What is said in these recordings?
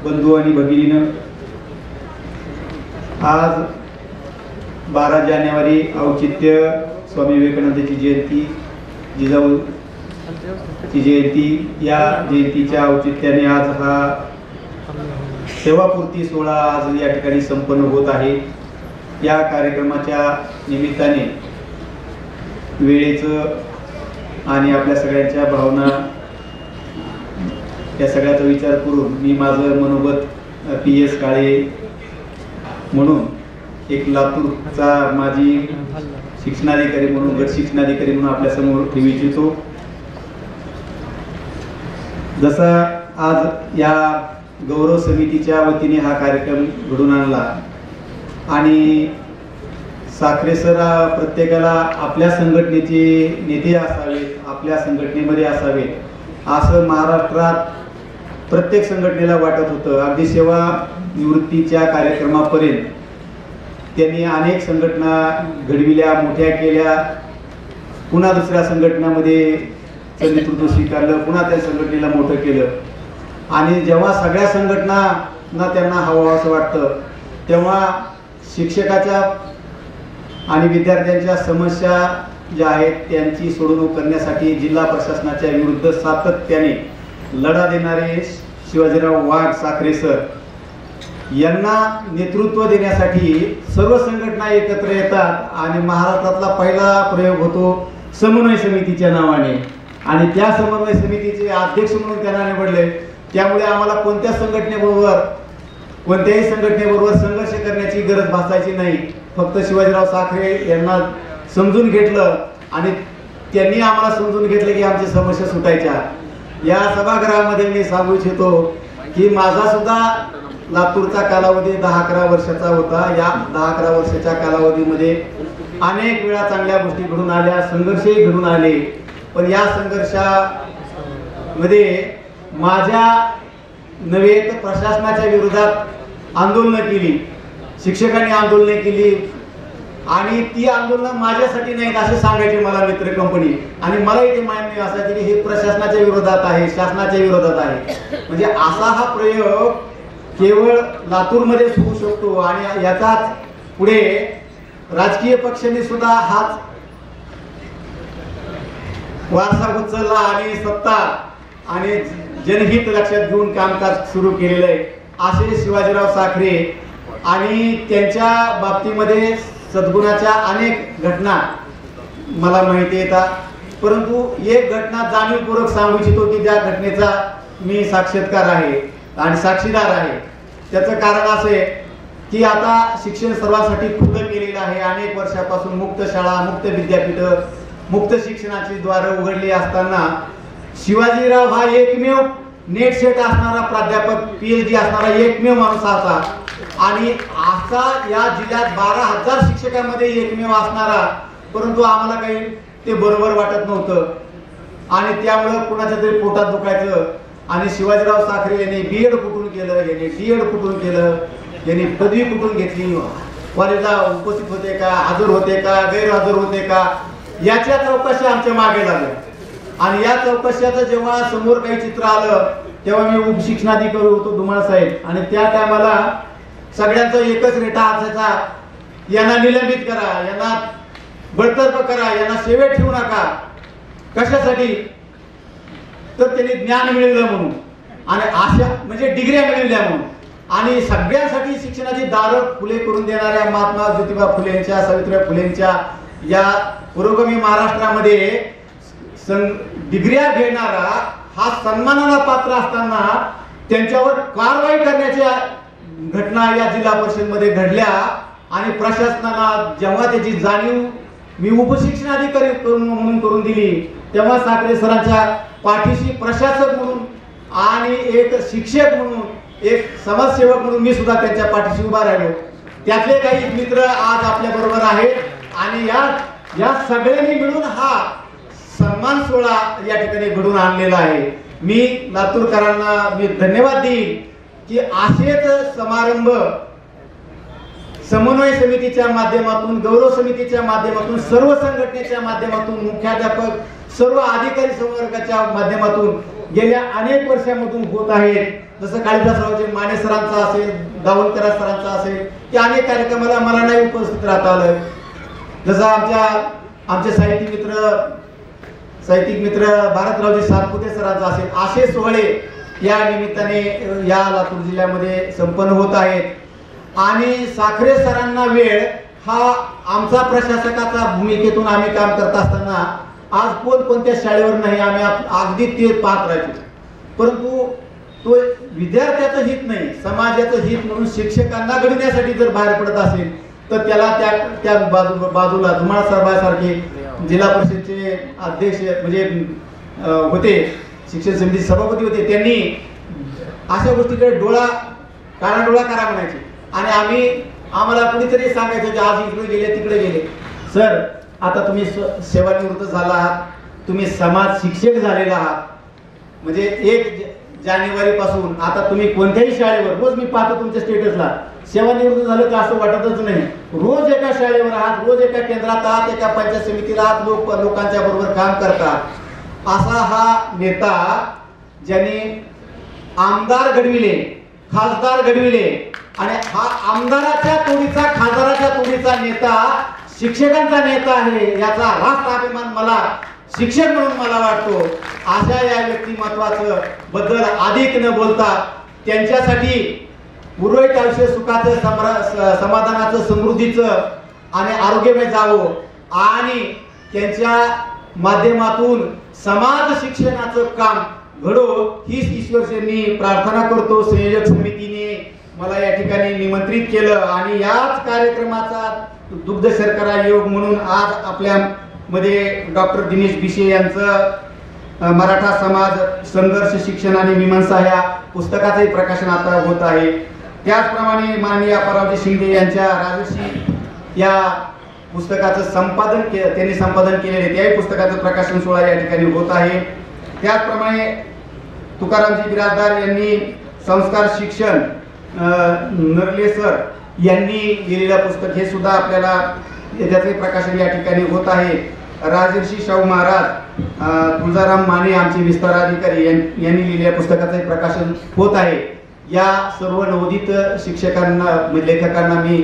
बंधू आणि भगिनीनं, आज 12 जानेवारी औचित्य स्वामी विवेकानंदांची जयंती, जिजाऊची जयंती, या जयंतीच्या औचित्याने आज हा सेवापूर्ती सोहळा आज या ठिकाणी संपन्न होत आहे। या कार्यक्रमाच्या निमित्ताने वेळेचं आणि आपल्या सगळ्यांच्या भावना या सगळ्याचा विचार करून मी माझं मनोगत PS काळे म्हणून, एक लातूरचा माजी शिक्षणाधिकारी म्हणून, गट शिक्षणाधिकारी म्हणून आपल्या समोर ठेवू इच्छितो। जसा आज या गौरव समितीच्या वतीने हा कार्यक्रम घडून आणला आणि साखरे सर प्रत्येकाला आपल्या संघटनेचे नेते असावेत, आपल्या संघटनेमध्ये असावेत असं महाराष्ट्रात प्रत्येक संघटनेला वाटत होतं। अगदी सेवा निवृत्तीच्या कार्यक्रमापर्यंत त्यांनी अनेक संघटना घडविल्या, मोठ्या केल्या, पुन्हा दुसऱ्या संघटनामध्ये नेतृत्व स्वीकारलं, पुन्हा त्या संघटनेला मोठं केलं। आणि जेव्हा सगळ्या संघटनांना त्यांना हवं असं वाटतं तेव्हा शिक्षकाच्या आणि विद्यार्थ्यांच्या समस्या ज्या आहेत त्यांची सोडवणूक करण्यासाठी जिल्हा प्रशासनाच्या विरुद्ध सातत्याने लढा देणारे शिवाजीराव वाघ साखरे सर यांना नेतृत्व देण्यासाठी सर्व संघटना एकत्र येतात आणि महाराष्ट्रातला पहिला प्रयोग होतो समन्वय समितीच्या नावाने, आणि त्या समन्वय समितीचे अध्यक्ष म्हणून त्यांना निवडले। त्यामुळे आम्हाला कोणत्याही संघटनेबरोबर संघर्ष करण्याची गरज भासायची नाही। फक्त शिवाजीराव साखरे यांना समजून घेतलं आणि त्यांनी आम्हाला समजून घेतलं की आमची समस्या सुटायच्या। या सभागृहामध्ये मी सांगू इच्छितो की माझा सुद्धा लातूरचा कालावधी 10-11 वर्षाचा होता। या 10-11 वर्षाच्या कालावधीमध्ये अनेक वेळा चांगल्या गोष्टी घडून आल्या, संघर्षही घडून आले, पण या संघर्षामध्ये माझ्या नव्हे तर प्रशासनाच्या विरोधात आंदोलनं केली, शिक्षकांनी आंदोलने केली, आणि ती आंदोलनं माझ्यासाठी नाहीत असे सांगायचे मला मित्र कंपनी, आणि मला इथे मान्य असायचे की हे प्रशासनाच्या विरोधात आहे, शासनाच्या विरोधात आहे। म्हणजे असा हा प्रयोग केवळ लातूरमध्येच होऊ शकतो आणि याचाच पुढे राजकीय पक्षांनी सुद्धा हाच वारसा उचलला आणि सत्ता आणि जनहित लक्षात घेऊन कामकाज सुरू केलेलं आहे। असे शिवाजीराव साखरे आणि त्यांच्या बाबतीमध्ये सद्गुणाच्या अनेक घटना मला माहिती येतात, परंतु एक घटना जाणीवपूर्वक सांगू इच्छितो की ज्या घटनेचा मी साक्षीदार आहे आणि साक्षीदार आहे। त्याचं कारण असे की आता शिक्षण सर्वांसाठी खुलं केलेलं आहे। अनेक वर्षापासून मुक्त शाळा, मुक्त विद्यापीठ, मुक्त शिक्षणाची द्वारं उघडली असताना शिवाजीराव हा एकमेव नेट सेट असणारा प्राध्यापक, PhD असणारा एकमेव माणूस होता आणि असा या जिल्ह्यात 12,000 शिक्षकांमध्ये एकमेव असणारा, परंतु आम्हाला काही ते बरोबर वाटत नव्हतं आणि त्यामुळे कुणाच्या तरी पोटात दुखायचं। आणि शिवाजीराव साखरे यांनी BEd कुठून केलं, यांनी DEd कुठून केलं, यांनी पदवी कुठून घेतली, कॉलेजला उपस्थित होते का, हजर होते का, गैरहजर होते का, याच्या चौकशी आमच्या मागे लागल्या। आणि या चौकशाचं जेव्हा समोर काही चित्र आलं तेव्हा मी उपशिक्षणाधिकारी होतो धुमाळ साहेब, आणि त्या टायमाला सगळ्यांचा एकच रेटा असायचा, यांना निलंबित करा, यांना बडतर्फ करा, यांना सेवेत ठेवू नका। कशासाठी? तर त्यांनी ज्ञान मिळवलं म्हणून आणि अशा म्हणजे डिग्र्या मिळवल्या म्हणून, आणि सगळ्यांसाठी शिक्षणाची दारं खुले करून देणाऱ्या महात्मा ज्योतिबा फुलेंच्या, सावित्रीबाई फुलेंच्या या पुरोगामी महाराष्ट्रामध्ये डिग्र्या घेणारा हा सन्मानाला पात्र असताना त्यांच्यावर कारवाई करण्याच्या घटना या जिल्हा परिषदेमध्ये घडल्या। आणि प्रशासनाला जेव्हा त्याची जाणीव मी उपशिक्षणाधिकारी म्हणून करून दिली तेव्हा साखरे सरांच्या पाठीशी प्रशासक म्हणून आणि एक शिक्षक म्हणून, एक समाजसेवक म्हणून मी सुद्धा त्यांच्या पाठीशी उभा राहिलो। त्यातले काही मित्र आज आपल्या बरोबर आहेत आणि या सगळ्यांनी मिळून हा सन्मान सोहळा या ठिकाणी घडून आणलेला आहे। मी लातूरकरांना मी धन्यवाद देईन की असेच समारंभ समन्वय समितीच्या माध्यमातून, गौरव समितीच्या माध्यमातून, सर्व संघटनेच्या माध्यमातून, मुख्याध्यापक, सर्व अधिकारी संवर्गाच्या माध्यमातून गेल्या अनेक वर्षांमधून होत आहेत. जसं कालिदासरावचे माने सरांचा असेल, दावणकर सरांचा असेल, की अनेक कार्यक्रमाला मला नाही उपस्थित राहता आलं. जसं आमचे साहित्यिक मित्र भारतरावजी सातपुते सरांचा असेल, असे सोहळे या निमित्ताने या लातूर जिल्ह्यामध्ये संपन्न होत आहेत. आणि साखरे सरांना वेळ हा आमचा प्रशासकाचा भूमिकेतून आम्ही काम करत असताना आज कोणत्या शाळेवर नाही, आम्ही अगदी ते पाहत राहायचो. परंतु तो विद्यार्थ्याचं हित नाही, समाजाचं हित म्हणून शिक्षकांना घडण्यासाठी जर बाहेर पडत असेल तर त्याला त्या बाजूला धुमाळ साहेबांसारखे जिल्हा परिषदेचे अध्यक्ष म्हणजे होते, शिक्षण समितीचे सभापती होते, त्यांनी अशा गोष्टीकडे काळा डोळा करा म्हणायचे. आणि आम्हाला कुणीतरी सांगायचं की आज इकडे गेले तिकडे गेले. सर, आता तुम्ही सेवानिवृत्त झाला आहात, तुम्ही समाज शिक्षक झालेला आहात, म्हणजे 1 जानेवारी पासून आता तुम्ही कोणत्याही शाळेवर, रोज मी पाहतो तुमच्या स्टेटसला, सेवानिवृत्त झालं तर असं वाटतच नाही. रोज एका शाळेवर आहात, रोज एका केंद्रात आहात, एका पंचायत समितीला आहात, लोकांच्या बरोबर काम करतात. असा हा नेता ज्याने आमदार घडविले, खासदार घडविले, आणि हा आमदाराच्या तोडीचा, खासदाराच्या तोडीचा नेता शिक्षकांचा नेता आहे, याचा राष्ट्र अभिमान मला शिक्षक म्हणून मला वाटतो. अशा या व्यक्तिमत्वाचं बद्दल अधिक न बोलता त्यांच्यासाठी उर्वरित आयुष्य सुखाचं, समाधानाचं, समृद्धीचं आणि आरोग्यमय जावं, आणि त्यांच्या माध्यमातून समाज शिक्षणाचं काम घडो हीच ईश्वरचरणी प्रार्थना करतो. संयोजक समितीने मला या ठिकाणी निमंत्रित केलं आणि याच कार्यक्रमाचा दुग्ध शर्करा योग म्हणून आज आपल्या मध्ये डॉक्टर दिनेश भिशे यांचं मराठा समाज संघर्ष शिक्षण आणि मीमांसा या पुस्तकाचंही प्रकाशन आता होत आहे. त्याचप्रमाणे माननीय अप्पारावजी शिंदे यांच्या राजर्षी या पुस्तकाचं त्यांनी संपादन केलेले त्याही पुस्तकाचं प्रकाशन सोहळा या ठिकाणी होत आहे. त्याचप्रमाणे तुकारामजी बिराजदार यांनी संस्कार शिक्षण नरले सर यांनी लिहिलेलं पुस्तक हे सुद्धा आपल्याला त्याचे प्रकाशन या ठिकाणी होत आहे. राजर्षी शाहू महाराज तुळजाराम माने आमचे विस्तार अधिकारी यांनी लिहिलेल्या पुस्तकाचे प्रकाशन होत आहे. या सर्व नवोदित शिक्षकांना, लेखकांना मी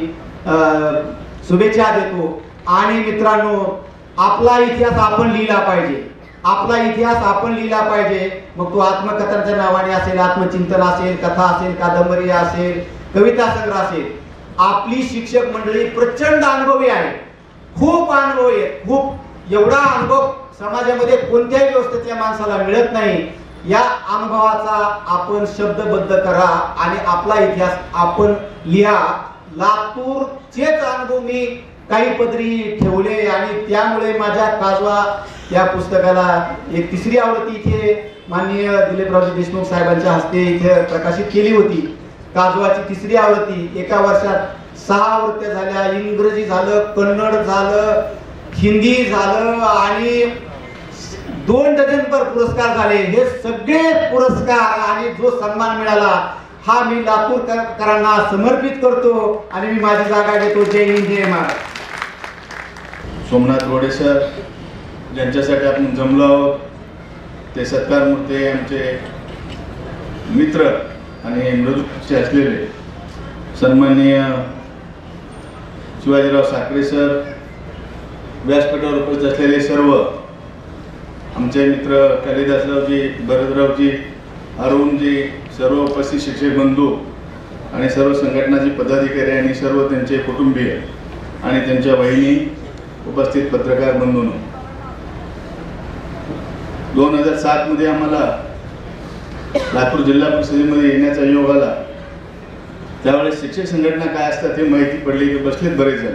शुभेच्छा देतो. आणि मित्रांनो, आपला इतिहास आपण लिहिला पाहिजे, आपला इतिहास आपण लिहिला पाहिजे. मग तो आत्मकथांच्या नावाने असेल, आत्मचिंतन असेल, कथा असेल, कादंबरी असेल, कविता संग्रह असेल. आपली शिक्षक मंडळी प्रचंड अनुभवी आहे, खूप अनुभव आहे, खूप एवढा अनुभव समाजामध्ये कोणत्याही व्यवस्थेतल्या माणसाला मिळत नाही. या अनुभवाचा आपण शब्दबद्ध करा आणि आपला इतिहास आपण लिहा. लातूरचेच अनुभव मी काही पदरी ठेवले आणि त्यामुळे माझ्या काजवा या पुस्तकाला एक 3री आवृत्ती इथे माननीय दिलीपरावजी देशमुख साहेबांच्या हस्ते इथे प्रकाशित केली होती. काजवाची 3री आवृत्ती, एका वर्षात 6 आवृत्त्या झाल्या. इंग्रजी झालं, कन्नड झालं, हिंदी झालं आणि 2 डझनभर पुरस्कार झाले. हे सगळे पुरस्कार आणि जो सन्मान मिळाला हा मी लातूरकरांना समर्पित करतो आणि मी माझी जागा घेतो. जय हिंद, जय महाराष्ट्र. सोमनाथ रोडे सर ज्यांच्यासाठी आपण जमलो आहोत, ते सत्कार मूर्ती आमचे मित्र आणि मृदूचे असलेले सन्माननीय शिवाजीराव साखरे सर, व्यासपीठावर उपस्थित असलेले सर्व आमचे मित्र कालिदासरावजी, भरतरावजी, अरुणजी, सर्व उपस्थित शिक्षक बंधू आणि सर्व संघटनाचे पदाधिकारी आणि सर्व त्यांचे कुटुंबीय आणि त्यांच्या बहिणी, उपस्थित पत्रकार बंधूंनो, 2007 मध्ये आम्हाला लातूर जिल्हा परिषदेमध्ये येण्याचा योग आला. त्यावेळेस शिक्षक संघटना काय असतात हे माहिती पडली की बसलेत बरेच जण.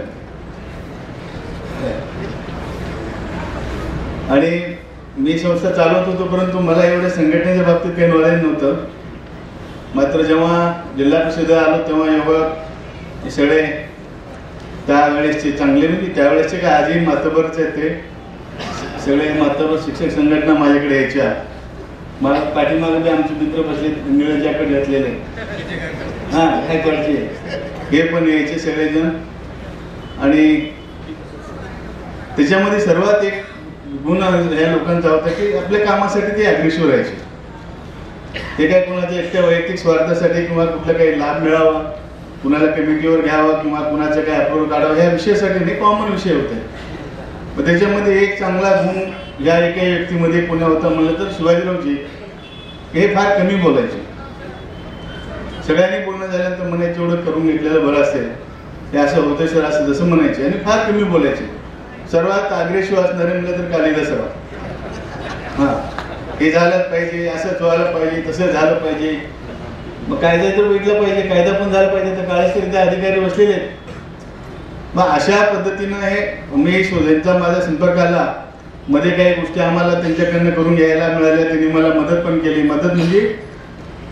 आणि मी संस्था चालवत होतो, परंतु मला एवढ्या संघटनेच्या बाबतीत काही नॉलेज नव्हतं. मात्र जेव्हा जिल्हा परिषदेला आलो तेव्हा योग सगळे त्यावेळेसचे चांगले नाही, त्यावेळेसचे काय आजही मातबरच आहेत, ते सगळे मातबर शिक्षक संघटना माझ्याकडे यायच्या. मला पाठीमागे बी आमचे मित्र बसले निळं जॅकेट घातलेले, काय करते, हे पण यायचे सगळेजण. आणि त्याच्यामध्ये सर्वात एक गुण ह्या लोकांचा होता की आपल्या कामासाठी ते अग्रेसर राहायचे. ते काय कोणाच्या एकट्या वैयक्तिक स्वार्थासाठी किंवा कुठला काही लाभ मिळावा, कुणाला कमिटीवर घ्यावा किंवा कुणाचं काय अप्रूव्ह काढावं ह्या विषयासाठी नाही, कॉमन विषय होते. मग त्याच्यामध्ये एक चांगला गुण या एका व्यक्तीमध्ये पुण्या होता म्हणलं तर शिवाजीरावजी हे फार कमी बोलायचे. सगळ्यांनी बोलणं झाल्यानंतर म्हणायचे एवढं करून घेतलेलं बरं असेल, हे असं होतं सर असं जसं म्हणायचे आणि फार कमी बोलायचे. सर्वात अग्रेसिव्ह असणारे म्हणलं तर कालिदासराव. हां, हे झालंच पाहिजे, असंच व्हायला पाहिजे, तसं झालं पाहिजे, मग कायदा तर भेटला पाहिजे, कायदा पण झाला पाहिजे, तर काळेश्वरीचे अधिकारी बसलेले आहेत. मग अशा पद्धतीनं हे मी त्यांचा माझा संपर्क आला, मध्ये काही गोष्टी आम्हाला त्यांच्याकडनं करून घ्यायला मिळाल्या, त्यांनी मला मदत पण केली. मदत म्हणजे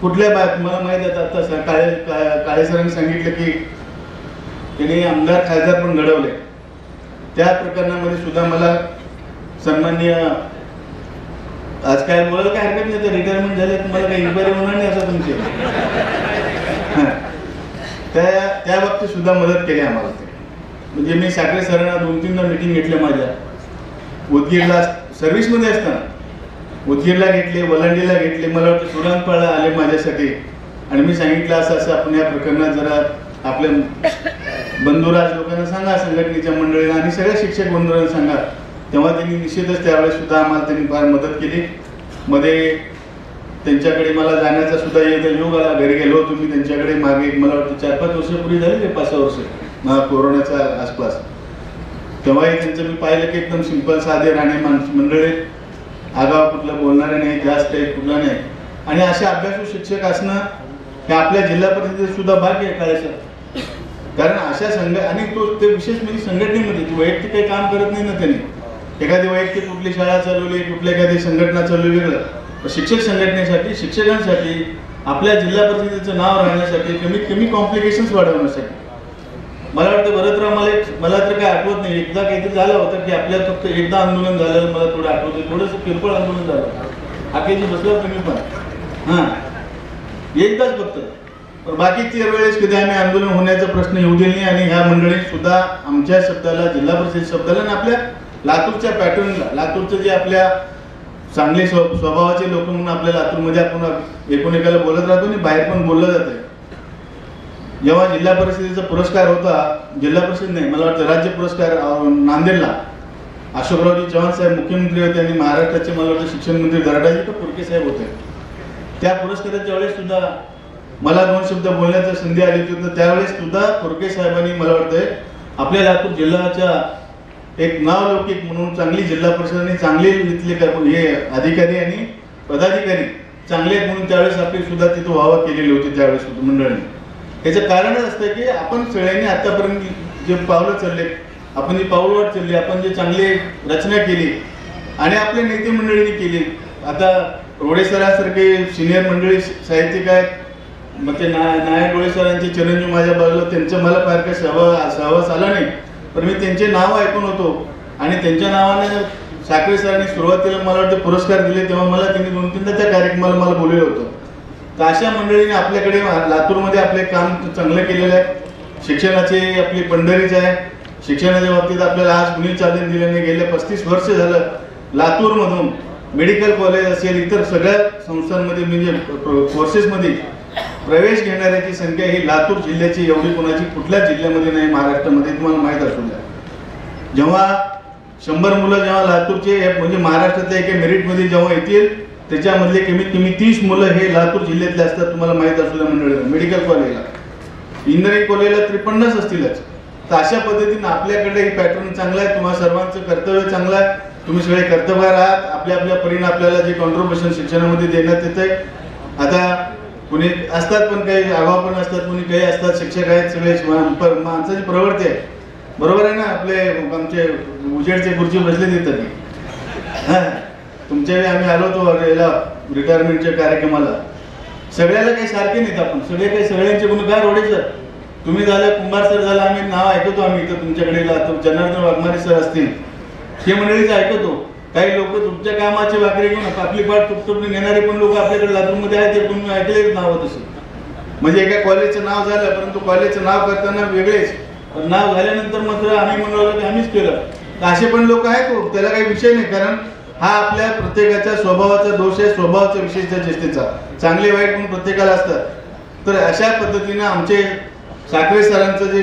कुठल्या बात मला माहीत आहे. आता काळे सरांनी सांगितलं की त्यांनी आमदार खासदार पण घडवले, त्या प्रकरणामध्ये सुद्धा मला सन्माननीय आज काय बोलायला काय हरकत नाही, तर रिटायरमेंट झाले तुम्हाला काही इन्क्वायरी होणार नाही असं तुमचे त्या बाबतीत सुद्धा मदत केली आम्हाला. ते म्हणजे मी साखरे सरांना 2-3दा मीटिंग घेतल्या माझ्या उदगीरला सर्व्हिसमध्ये असताना. उदगीरला घेतले, वलांडीला घेतले, मला वाटतं सुरांपाळला आले माझ्यासाठी आणि मी सांगितलं असं असं आपण या प्रकरणात जरा आपल्या बंधुराज लोकांना सांगा, संघटनेच्या मंडळीला आणि सगळ्या शिक्षक बंधूंना सांगा. तेव्हा त्यांनी निश्चितच त्यावेळेस सुद्धा आम्हाला त्यांनी फार मदत केली. मध्ये त्यांच्याकडे मला जाण्याचा सुद्धा योग आला, घरी गेलो होतो मी त्यांच्याकडे मागे मला वाटतं 4-5 वर्षापूर्वी झाले ते 5-6 वर्ष कोरोनाच्या आसपास. तेव्हाही त्यांचं मी पाहिलं की एकदम सिंपल साधे राणे मंडळी, आगाव कुठलं बोलणारे नाही, जास्त आहे कुठला नाही. आणि अशा अभ्यासू शिक्षक असणं हे आपल्या जिल्हा परिषदेत सुद्धा भाग्य आहे काळेसर. कारण अशा आणि ते विशेष म्हणजे संघटनेमध्ये वैयक्तिक काही काम करत नाही ना त्यांनी. एखादी वैयक्तिक कुठली शाळा चालवली, कुठल्या एखादी संघटना चालवली वेगळं. शिक्षक संघटनेसाठी, शिक्षकांसाठी, आपल्या जिल्हा परिषदेचं नाव राहण्यासाठी, कमीत कमी कॉम्प्लिकेशन्स वाढवण्यासाठी मला वाटतं बरंच मला तर काय आठवत नाही. एकदा काहीतरी झालं होतं की आपल्याला फक्त एकदा आंदोलन झालं, मला थोडं आठवतं, थोडंसं किरकोळ आंदोलन झालं, आखेची बसलं तुम्ही पण हां एकदाच फक्त. बाकी 4 वेळेस कधी आम्ही आंदोलन होण्याचा प्रश्न येऊ दिला नाही. आणि ह्या मंडळीत सुद्धा आमच्या शब्दाला, जिल्हा परिषद शब्दाला आणि आपल्या लातूरच्या पॅटर्नला, लातूरचे जे आपल्या चांगले स्वभावाचे लोक म्हणून आपल्या लातूरमध्ये आपण एकोणेकाला बोलत राहतो आणि बाहेर पण बोललं जातं. जेव्हा जिल्हा परिषदेचा पुरस्कार होता, जिल्हा परिषद नाही मला वाटतं राज्य पुरस्कार नांदेडला अशोकरावजी चव्हाण साहेब मुख्यमंत्री होते आणि महाराष्ट्राचे मला वाटतं शिक्षण मंत्री दराडाजी का पुरके साहेब होते. त्या पुरस्काराच्या वेळेस सुद्धा मला 2 शब्द बोलण्याची संधी आली होती. तर त्यावेळेस सुद्धा पुरके साहेबांनी मला वाटतंय आपल्या लातूर जिल्ह्याच्या एक नावलौकिक म्हणून चांगली जिल्हा परिषद आणि चांगले इथले हे अधिकारी आणि पदाधिकारी चांगले म्हणून त्यावेळेस आपली सुद्धा तिथं व्हावा केलेली होती त्यावेळेस मंडळीने. याचं कारणच असतं की आपण सगळ्यांनी आतापर्यंत जे पावलं चालले, आपण जी पाऊलवाट चालली, आपण जे चांगली रचना केली आणि आपल्या नेते मंडळींनी केली. आता रोडे सरांसारखे सिनियर मंडळी साहित्यिक आहेत, मग ते नायक रोडे सरांचे चिरंजीव माझ्या बाजूला, त्यांचं मला फार काही सहवास आला नाही, पण मी त्यांचे नाव ऐकून होतो. आणि त्यांच्या नावाने साखरे सरांनी सुरुवातीला मला वाटतं पुरस्कार दिले, तेव्हा मला त्यांनी 2-3दा त्या कार्यक्रमाला मला बोलवलं होतं. तर अशा मंडळीने आपल्याकडे लातूरमध्ये आपले काम चांगलं केलेलं आहे. शिक्षणाची आपली पंढरीच आहे. शिक्षणाच्या बाबतीत आपल्याला आज कुणी चालना दिलं नाही. गेल्या 35 वर्ष झालं लातूरमधून मेडिकल कॉलेज असेल, इतर सगळ्या संस्थांमध्ये म्हणजे कोर्सेसमध्ये प्रवेश घेणाऱ्याची संख्या ही लातूर जिल्ह्याची एवढी कोणाची कुठल्याच जिल्ह्यामध्ये नाही महाराष्ट्रामध्ये, तुम्हाला माहीत असू द्या. जेव्हा 100 मुलं जेव्हा लातूरचे म्हणजे महाराष्ट्रातल्या एका मेरिटमध्ये जेव्हा येतील, त्याच्यामधले कमीत कमी 30 मुलं हे लातूर जिल्ह्यातले असतात, तुम्हाला माहीत असू द्या मंडळीला. मेडिकल कॉलेजला, इंजिनिअरिंग कॉलेजला तरी 50 असतीलच. तर अशा पद्धतीने आपल्याकडे ही पॅटर्न चांगला आहे. तुम्हा सर्वांचं कर्तव्य चांगलं आहे. तुम्ही सगळे कर्तव्यावर आहात. आपल्या आपल्या परीने आपल्याला जे कॉन्ट्रीब्युशन शिक्षणामध्ये देण्यात येते. आता कुणी असतात पण काही आगाव पण असतात, कुणी काही असतात, शिक्षक आहेत, सगळे माणसाची प्रवृत्ती आहे. बरोबर आहे ना. आपले आमचे उजेडचे खुर्ची बसले देतात. हां, तुमच्या वेळी आम्ही आलो होतो याला रिटायरमेंटच्या कार्यक्रमाला. सगळ्याला काही सारखे नाहीत आपण, सगळे काही सगळ्यांचे गुणगार रोडे सर, तुम्ही झालं, कुंभार सर झाला, आम्ही नाव ऐकतो. आम्ही इथं तुमच्याकडे जनार्दन वाघमारे सर असतील, हे मंडळीच ऐकतो. काही लोक तुमच्या कामाचे वाकडे घेऊन आपली पाठ तुपतुपणी घेणारे पण लोक आपल्याकडे लातूरमध्ये आहेत. ते तुम्ही ऐकलेच नाव तसं. म्हणजे एका कॉलेजचं नाव झालं, परंतु कॉलेजचं नाव करताना वेगळेच, पण नाव झाल्यानंतर मात्र आम्ही म्हणालो की आम्हीच केलं. तर असे पण लोक आहेत. त्याला काही विषय नाही, कारण हा आपल्या प्रत्येकाच्या स्वभावाचा दोष आहे, स्वभावाचा विशेषता ज्येष्ठतेचा. चांगले वाईट पण प्रत्येकाला असतात. तर अशा पद्धतीनं आमचे साखरे सरांचं जे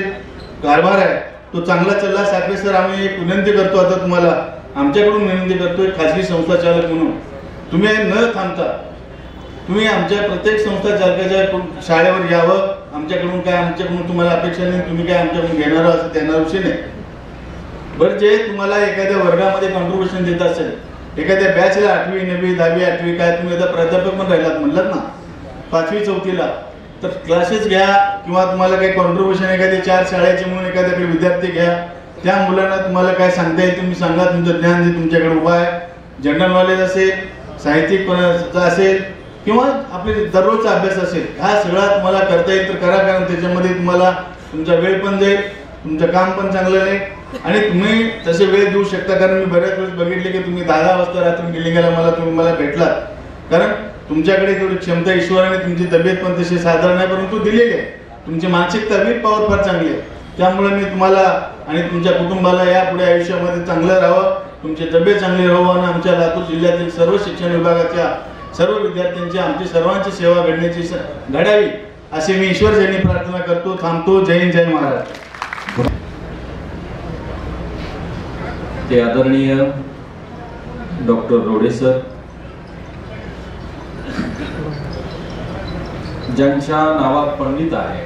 कारभार आहे तो चांगला चालला. साखरे सर, आम्ही एक विनंती करतो आता तुम्हाला, आमच्याकडून विनंती करतोय, खाजगी संस्था चालक म्हणून तुम्ही न थांबता तुम्ही आमच्या प्रत्येक संस्था चालकाच्या शाळेवर यावं. आमच्याकडून तुम्हाला अपेक्षा नाही, तुम्ही काय आमच्याकडून घेणार असं त्यांना विषय नाही. बरं, जे तुम्हाला एखाद्या वर्गामध्ये कॉन्ट्रीब्युशन देत असेल, एखाद्या बॅचला 8वी 9वी 10वी 8वी काय तुम्ही आता प्राध्यापक पण राहिलात म्हणलात ना 5वी 4थीला, तर क्लासेस घ्या किंवा तुम्हाला काही कॉन्ट्रीब्युशन एखादी 4 शाळेचे म्हणून एखाद्याकडे विद्यार्थी घ्या. त्या मुलांना तुम्हाला काय सांगता येईल तुम्ही सांगा. तुमचं ज्ञान जे तुमच्याकडे उभं आहे, जनरल नॉलेज असेल, साहित्यिक असेल किंवा आपले दररोजचा अभ्यास असेल, हा सगळा तुम्हाला करता येईल तर करा. कारण त्याच्यामध्ये तुम्हाला तुमचा वेळ पण जाईल, तुमचं काम पण चांगलं नाही आणि तुम्ही तसे वेळ देऊ शकता. कारण मी बऱ्याच वेळेस बघितले की तुम्ही 10 वाजता रात्री गिलिंगाला तुम्ही मला भेटलात, कारण तुमच्याकडे तेवढी क्षमता ईश्वराने, तुमची तब्येत पण तशी साधारण आहे परंतु दिलेली आहे. तुमची मानसिकता विल पॉवर फार चांगली आहे. त्यामुळे मी तुम्हाला आणि तुमच्या कुटुंबाला यापुढे आयुष्यामध्ये चांगलं राहावं, तुमची तब्येत चांगली राहावं आणि आमच्या लातूर जिल्ह्यातील सर्व शिक्षण विभागाच्या सर्व विद्यार्थ्यांची, आमची सर्वांची सेवा घडावी अशी मी ईश्वरचरणी प्रार्थना करतो. थांबतो. जय हिंद, जय महाराज. ते आदरणीय डॉक्टर रोडे सर, ज्यांच्या नावात पंडित आहे,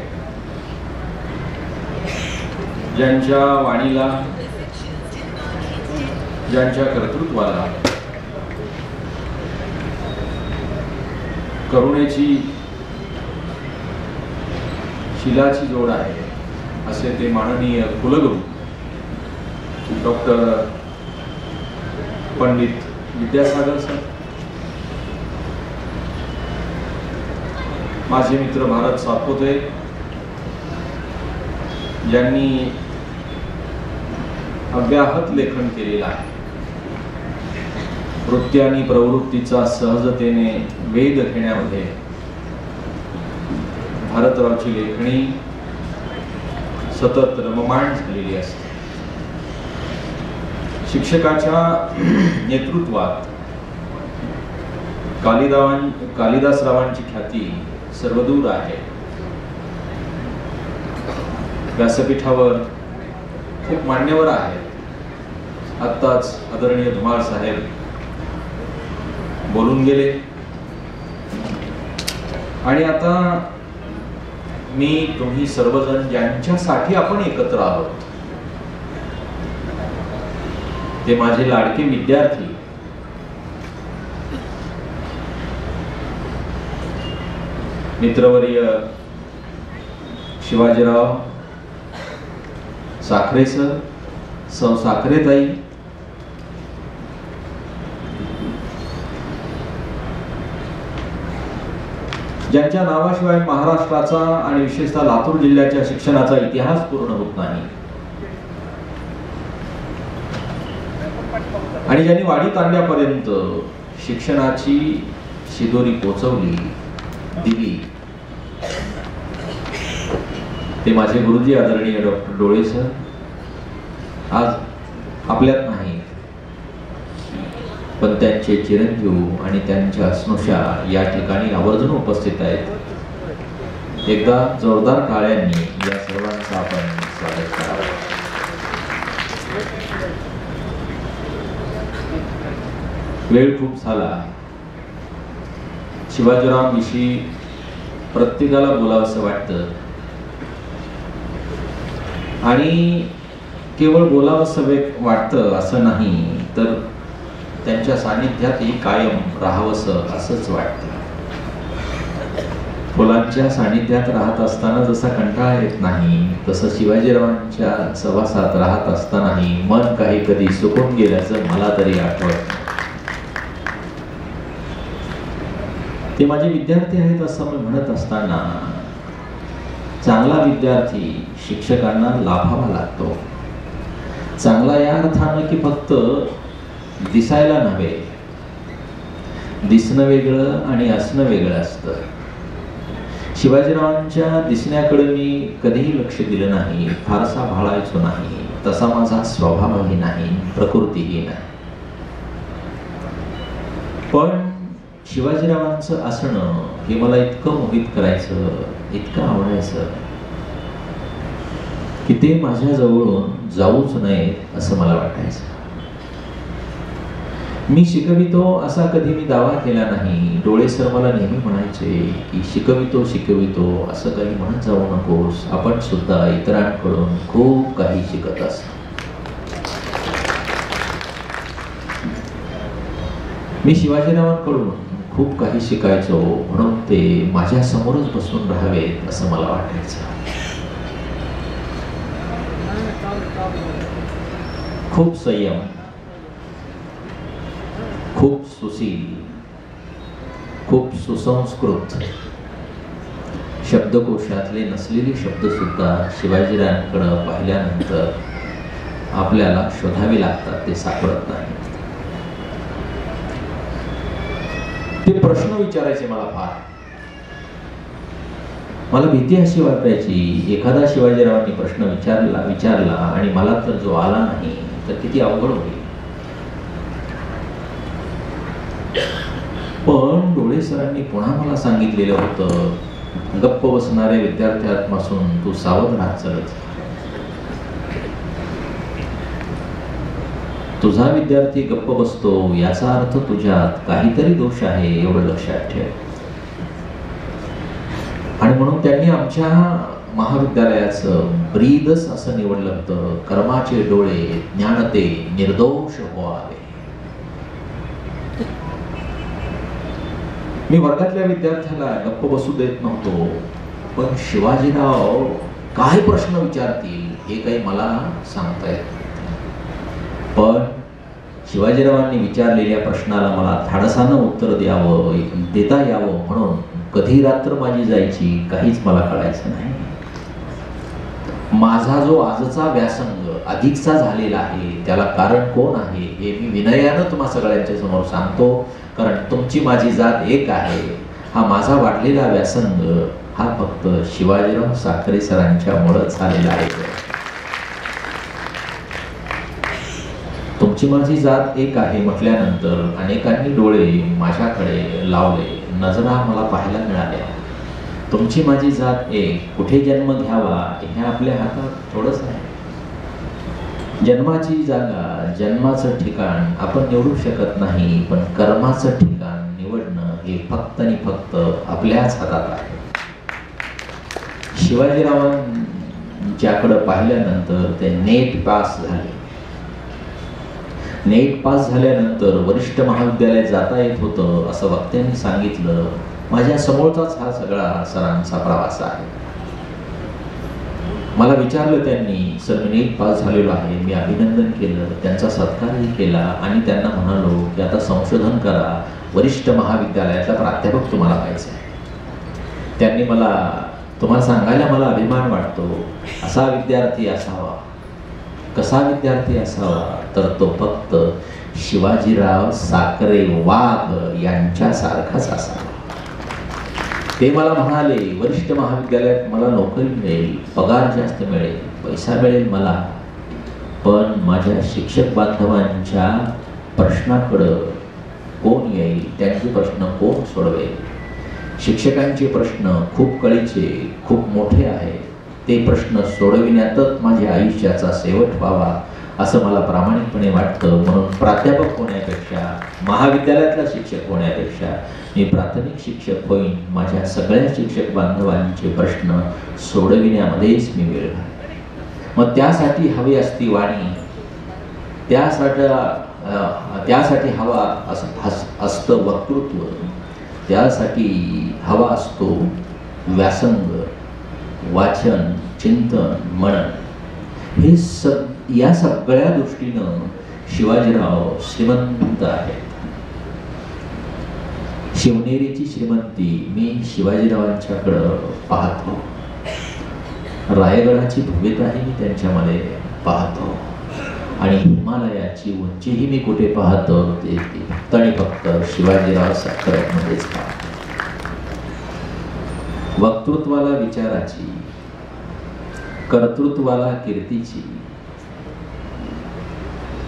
ज्यांच्या वाणीला, ज्यांच्या कर्तृत्वाला करुणेची शिलाची जोड आहे, असे ते माननीय कुलगुरू डॉक्टर पंडित विद्यासागर सर, माझे मित्र भारत सातपुते, ज्यांनी अव्याहत लेखन केलेलं आहे. वृत्ती आणि प्रवृत्तीचा सहजतेने वेध घेण्यामध्ये भारतरावची लेखणी सतत रममाण झालेली असते. शिक्षकाच्या नेतृत्वात कालिदासरावांची ख्याती सर्वदूर आहे. व्यासपीठावर खूप मान्यवर आहेत. आत्ताच आदरणीय धुमाळ साहेब बोलून गेले आणि आता मी, तुम्ही सर्वजण ज्यांच्यासाठी आपण एकत्र आहोत ते माझे लाडके विद्यार्थी, मित्रवर्य शिवाजीराव साखरे सर, सौ साखरेताई, ज्यांच्या नावाशिवाय महाराष्ट्राचा आणि विशेषतः लातूर जिल्ह्याच्या शिक्षणाचा इतिहास पूर्ण होत नाही, आणि ज्यांनी वाडी तांड्यापर्यंत शिक्षणाची शिदोरी पोचवली, दिली, ते माझे गुरुजी आदरणीय डॉक्टर डोळे सर आज आपल्यात नाही, पण त्यांचे चिरंजीव आणि त्यांच्या स्नुषा या ठिकाणी आवर्जून उपस्थित आहेत. एकदा जोरदार टाळ्यांनी या सर्वांचं आपण स्वागत करावं. वेळ खूप झाला. शिवाजीरावांविषयी प्रत्येकाला बोलावंसं वाटतं आणि केवळ बोलावंसं वाटतं असं नाही, तर त्यांच्या सानिध्यातही कायम राहावंसं असंच वाटतं. फुलांच्या सानिध्यात राहत असताना जसा कंटाळा येत नाही, तसं शिवाजीरावांच्या सहवासात राहत असतानाही मन काही कधी सुकून गेल्याचं मला तरी आठवत. ते माझे विद्यार्थी आहेत असं मी म्हणत असताना, चांगला विद्यार्थी शिक्षकांना लाभावा लागतो. चांगला या अर्थानं की फक्त दिसायला नव्हे, दिसणं वेगळं आणि असणं वेगळं असतं. शिवाजीरावांच्या दिसण्याकडे मी कधीही लक्ष दिलं नाही, फारसा भाळायचो नाही, तसा माझा स्वभावही नाही, प्रकृतीही नाही. पण शिवाजीरावांचं असणं हे मला इतकं मोहित करायचं, इतकं आवडायचं की ते माझ्या जवळून जाऊच नये असं मला वाटायचं. मी शिकवितो असा कधी मी दावा केला नाही. डोळे सर मला नेहमी म्हणायचे की शिकवितो शिकवितो असं काही म्हणत जाऊ नकोस, आपण सुद्धा इतरांकडून खूप काही शिकत असतो. मी शिवाजीरावांकडून खूप काही शिकायचो, म्हणून ते माझ्या समोरच बसून राहावेत असं मला वाटायचं. खूप संयम, खूप सुशील, खूप सुसंस्कृत, शब्दकोशातले नसलेले शब्द सुद्धा शिवाजीरावांकडे पाहिल्यानंतर आपल्याला शोधावे लागतात, ते सापडत नाही. ते प्रश्न विचारायचे मला फार. मला भीती अशी वाटायची, एखादा शिवाजीरावांनी प्रश्न विचारला आणि मला तर जो आला नाही तर किती अवघड होईल. पण डोळे सरांनी पुन्हा मला सांगितलेलं होतं, गप्प बसणाऱ्या विद्यार्थ्यांपासून तू सावध राहत चलत. तुझा विद्यार्थी गप्प बसतो याचा अर्थ तुझ्यात काहीतरी दोष आहे एवढं लक्षात ठेव. आणि म्हणून त्यांनी आमच्या महाविद्यालयाचं ब्रीदच असं निवडलं होतं, कर्माचे डोळे ज्ञानते निर्दोष व्हावे. मी वर्गातल्या विद्यार्थ्याला गप्प बसू देत नव्हतो, पण शिवाजीराव काय प्रश्न विचारतील हे काही मला सांगता येत. पण शिवाजीरावांनी विचारलेल्या प्रश्नाला मला धाडसानं उत्तर देता यावं म्हणून कधी रात्र माझी जायची काहीच मला कळायचं नाही. माझा जो आजचा व्यासंग अधिकचा झालेला आहे त्याला कारण कोण आहे हे मी विनयानं तुम्हा सगळ्यांच्या समोर सांगतो, कारण तुमची माझी जात एक आहे. हा माझा वाढलेला व्यासंग हा फक्त शिवाजीराव साखरे सरांच्यामुळे झालेला आहे. तुमची माझी जात एक आहे म्हटल्यानंतर अनेकांनी डोळे माझ्याकडे लावले, नजरा मला पाहायला मिळाल्या. तुमची माझी जात एक, कुठे जन्म घ्यावा हे आपल्या हातात थोडंच आहे. जन्माची जागा, जन्माचं ठिकाण आपण निवडू शकत नाही, पण कर्माचं ठिकाण निवडणं हे फक्त आणि फक्त आपल्याच हातात आहे. शिवाजीरावांच्याकडे पाहिल्यानंतर ते नेट पास झाले. नेट पास झाल्यानंतर वरिष्ठ महाविद्यालयात जाता येत होतं असं वक्त्यांनी सांगितलं. माझ्या समोरचाच हा सगळा सरांचा प्रवास आहे. मला विचारलं त्यांनी, सर मी नेट पास झालेलो आहे. मी अभिनंदन केलं, त्यांचा सत्कारही केला आणि त्यांना म्हणालो की आता संशोधन करा, वरिष्ठ महाविद्यालयातला प्राध्यापक तुम्हाला व्हायचं आहे. त्यांनी तुम्हाला सांगायला मला अभिमान वाटतो, असा विद्यार्थी असावा. कसा विद्यार्थी असावा तर तो फक्त शिवाजीराव साखरे वाघ यांच्यासारखाच असावा. ते मला म्हणाले, वरिष्ठ महाविद्यालयात मला नोकरी मिळेल, पगार जास्त मिळेल, पैसा मिळेल मला, पण माझ्या शिक्षक बांधवांच्या प्रश्नाकडं कोण येईल, त्यांचे प्रश्न कोण सोडवेल. शिक्षकांचे प्रश्न खूप कळीचे, खूप मोठे आहेत. ते प्रश्न सोडविण्यातच माझ्या आयुष्याचा शेवट व्हावा असं मला प्रामाणिकपणे वाटतं. म्हणून प्राध्यापक होण्यापेक्षा, महाविद्यालयातला शिक्षक होण्यापेक्षा मी प्राथमिक शिक्षक होईन. माझ्या सगळ्या शिक्षक बांधवांचे प्रश्न सोडविण्यामध्येच मी वेळ घालतो. मग त्यासाठी हवी असती वाणी, त्यासाठी हवा असतं वक्तृत्व, त्यासाठी हवा असतो व्यासंग, वाचन, चिंतन, मनन. हे या सगळ्या दृष्टीनं शिवाजीराव श्रीमंत आहेत. शिवनेरीची श्रीमंती मी शिवाजीरावांच्याकडं पाहतो. रायगडाची भव्यताही मी त्यांच्यामध्ये पाहतो आणि हिमालयाची उंचीही मी कुठे पाहतो ते फक्त आणि फक्त शिवाजीराव साखरेमध्येच पाहतो. वक्तृत्वाला विचाराची, कर्तृत्वाला कीर्तीची,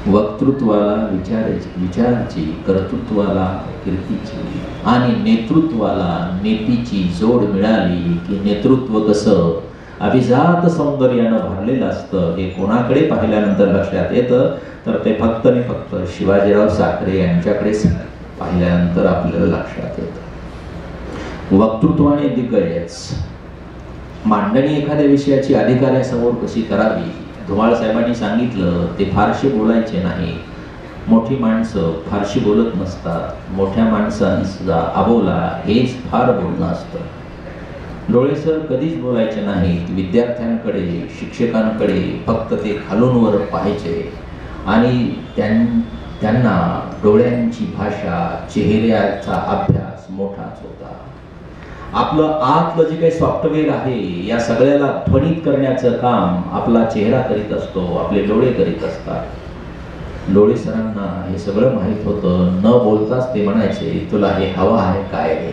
वक्तृत्वाला विचाराची, कर्तृत्वाला कीर्तीची आणि नेतृत्वाला नेतीची जोड मिळाली की नेतृत्व कसं अभिजात सौंदर्यानं भरलेलं असतं हे कोणाकडे पाहिल्यानंतर लक्षात येतं तर ते फक्त आणि फक्त शिवाजीराव साखरे यांच्याकडेच पाहिल्यानंतर आपल्याला लक्षात येतं. वक्तृत्व आणि दिग्गज मांडणी एखाद्या विषयाची अधिकाऱ्यासमोर कशी करावी. धुमाळ साहेबांनी सांगितलं ते फारसे बोलायचे नाही. मोठी माणसं फारशी बोलत नसतात. मोठ्या माणसांचा अबोला हेच फार बोलणं असतं. डोळे सर कधीच बोलायचे नाहीत. विद्यार्थ्यांकडे शिक्षकांकडे फक्त ते खालून वर पाहायचे आणि त्यांना डोळ्यांची भाषा चेहऱ्याचा अभ्यास मोठाच होता. आपलं आतलं जे काही सॉफ्टवेअर आहे या सगळ्याला ध्वनित करण्याचं काम आपला चेहरा करीत असतो, आपले डोळे करीत असतात. डोळे सरांना हे सगळं माहीत होतं. न बोलताच ते म्हणायचे तुला हे हवं आहे काय रे.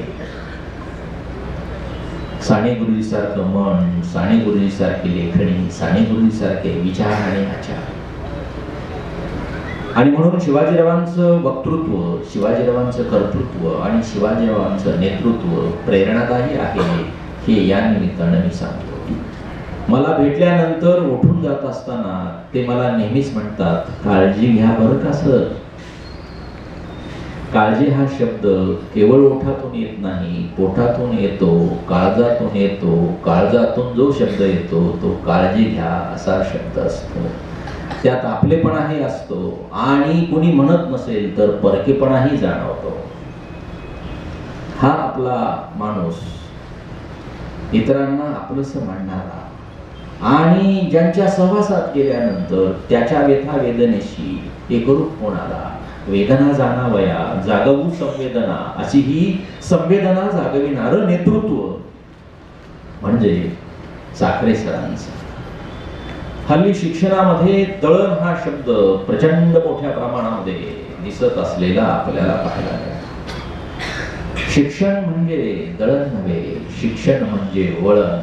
साने गुरुजी सारखं मन, साने गुरुजी सारखी लेखणी, साने गुरुजी सारखे विचार आणि आचार. आणि म्हणून शिवाजीरावांचं वक्तृत्व, शिवाजीरावांचं कर्तृत्व आणि शिवाजीरावांचं नेतृत्व प्रेरणादायी आहे हे या निमित्तानं मी सांगतो. मला भेटल्यानंतर उठून जात असताना ते मला नेहमीच म्हणतात काळजी घ्या बरं का सर. काळजी हा शब्द केवळ ओठातून येत नाही, पोटातून येतो, काळजातून येतो. काळजातून जो शब्द येतो तो काळजी घ्या असा शब्द असतो. त्यात आपलेपणाही असतो आणि कुणी म्हणत नसेल तर परकेपणाही जाणवतो. हा आपला माणूस इतरांना आपलंसं मांडणारा आणि ज्यांच्या सहवासात गेल्यानंतर त्याच्या व्यथा वेदनेशी एकरूप होणारा, वेदना जाणावया जागवू संवेदना अशी ही संवेदना जागविणारं नेतृत्व म्हणजे साखरे सरांचं. हल्ली शिक्षणामध्ये दळण हा शब्द प्रचंड मोठ्या प्रमाणामध्ये दिसत असलेला आपल्याला पाहायला मिळतो. शिक्षण म्हणजे दळण नव्हे, शिक्षण म्हणजे वळण.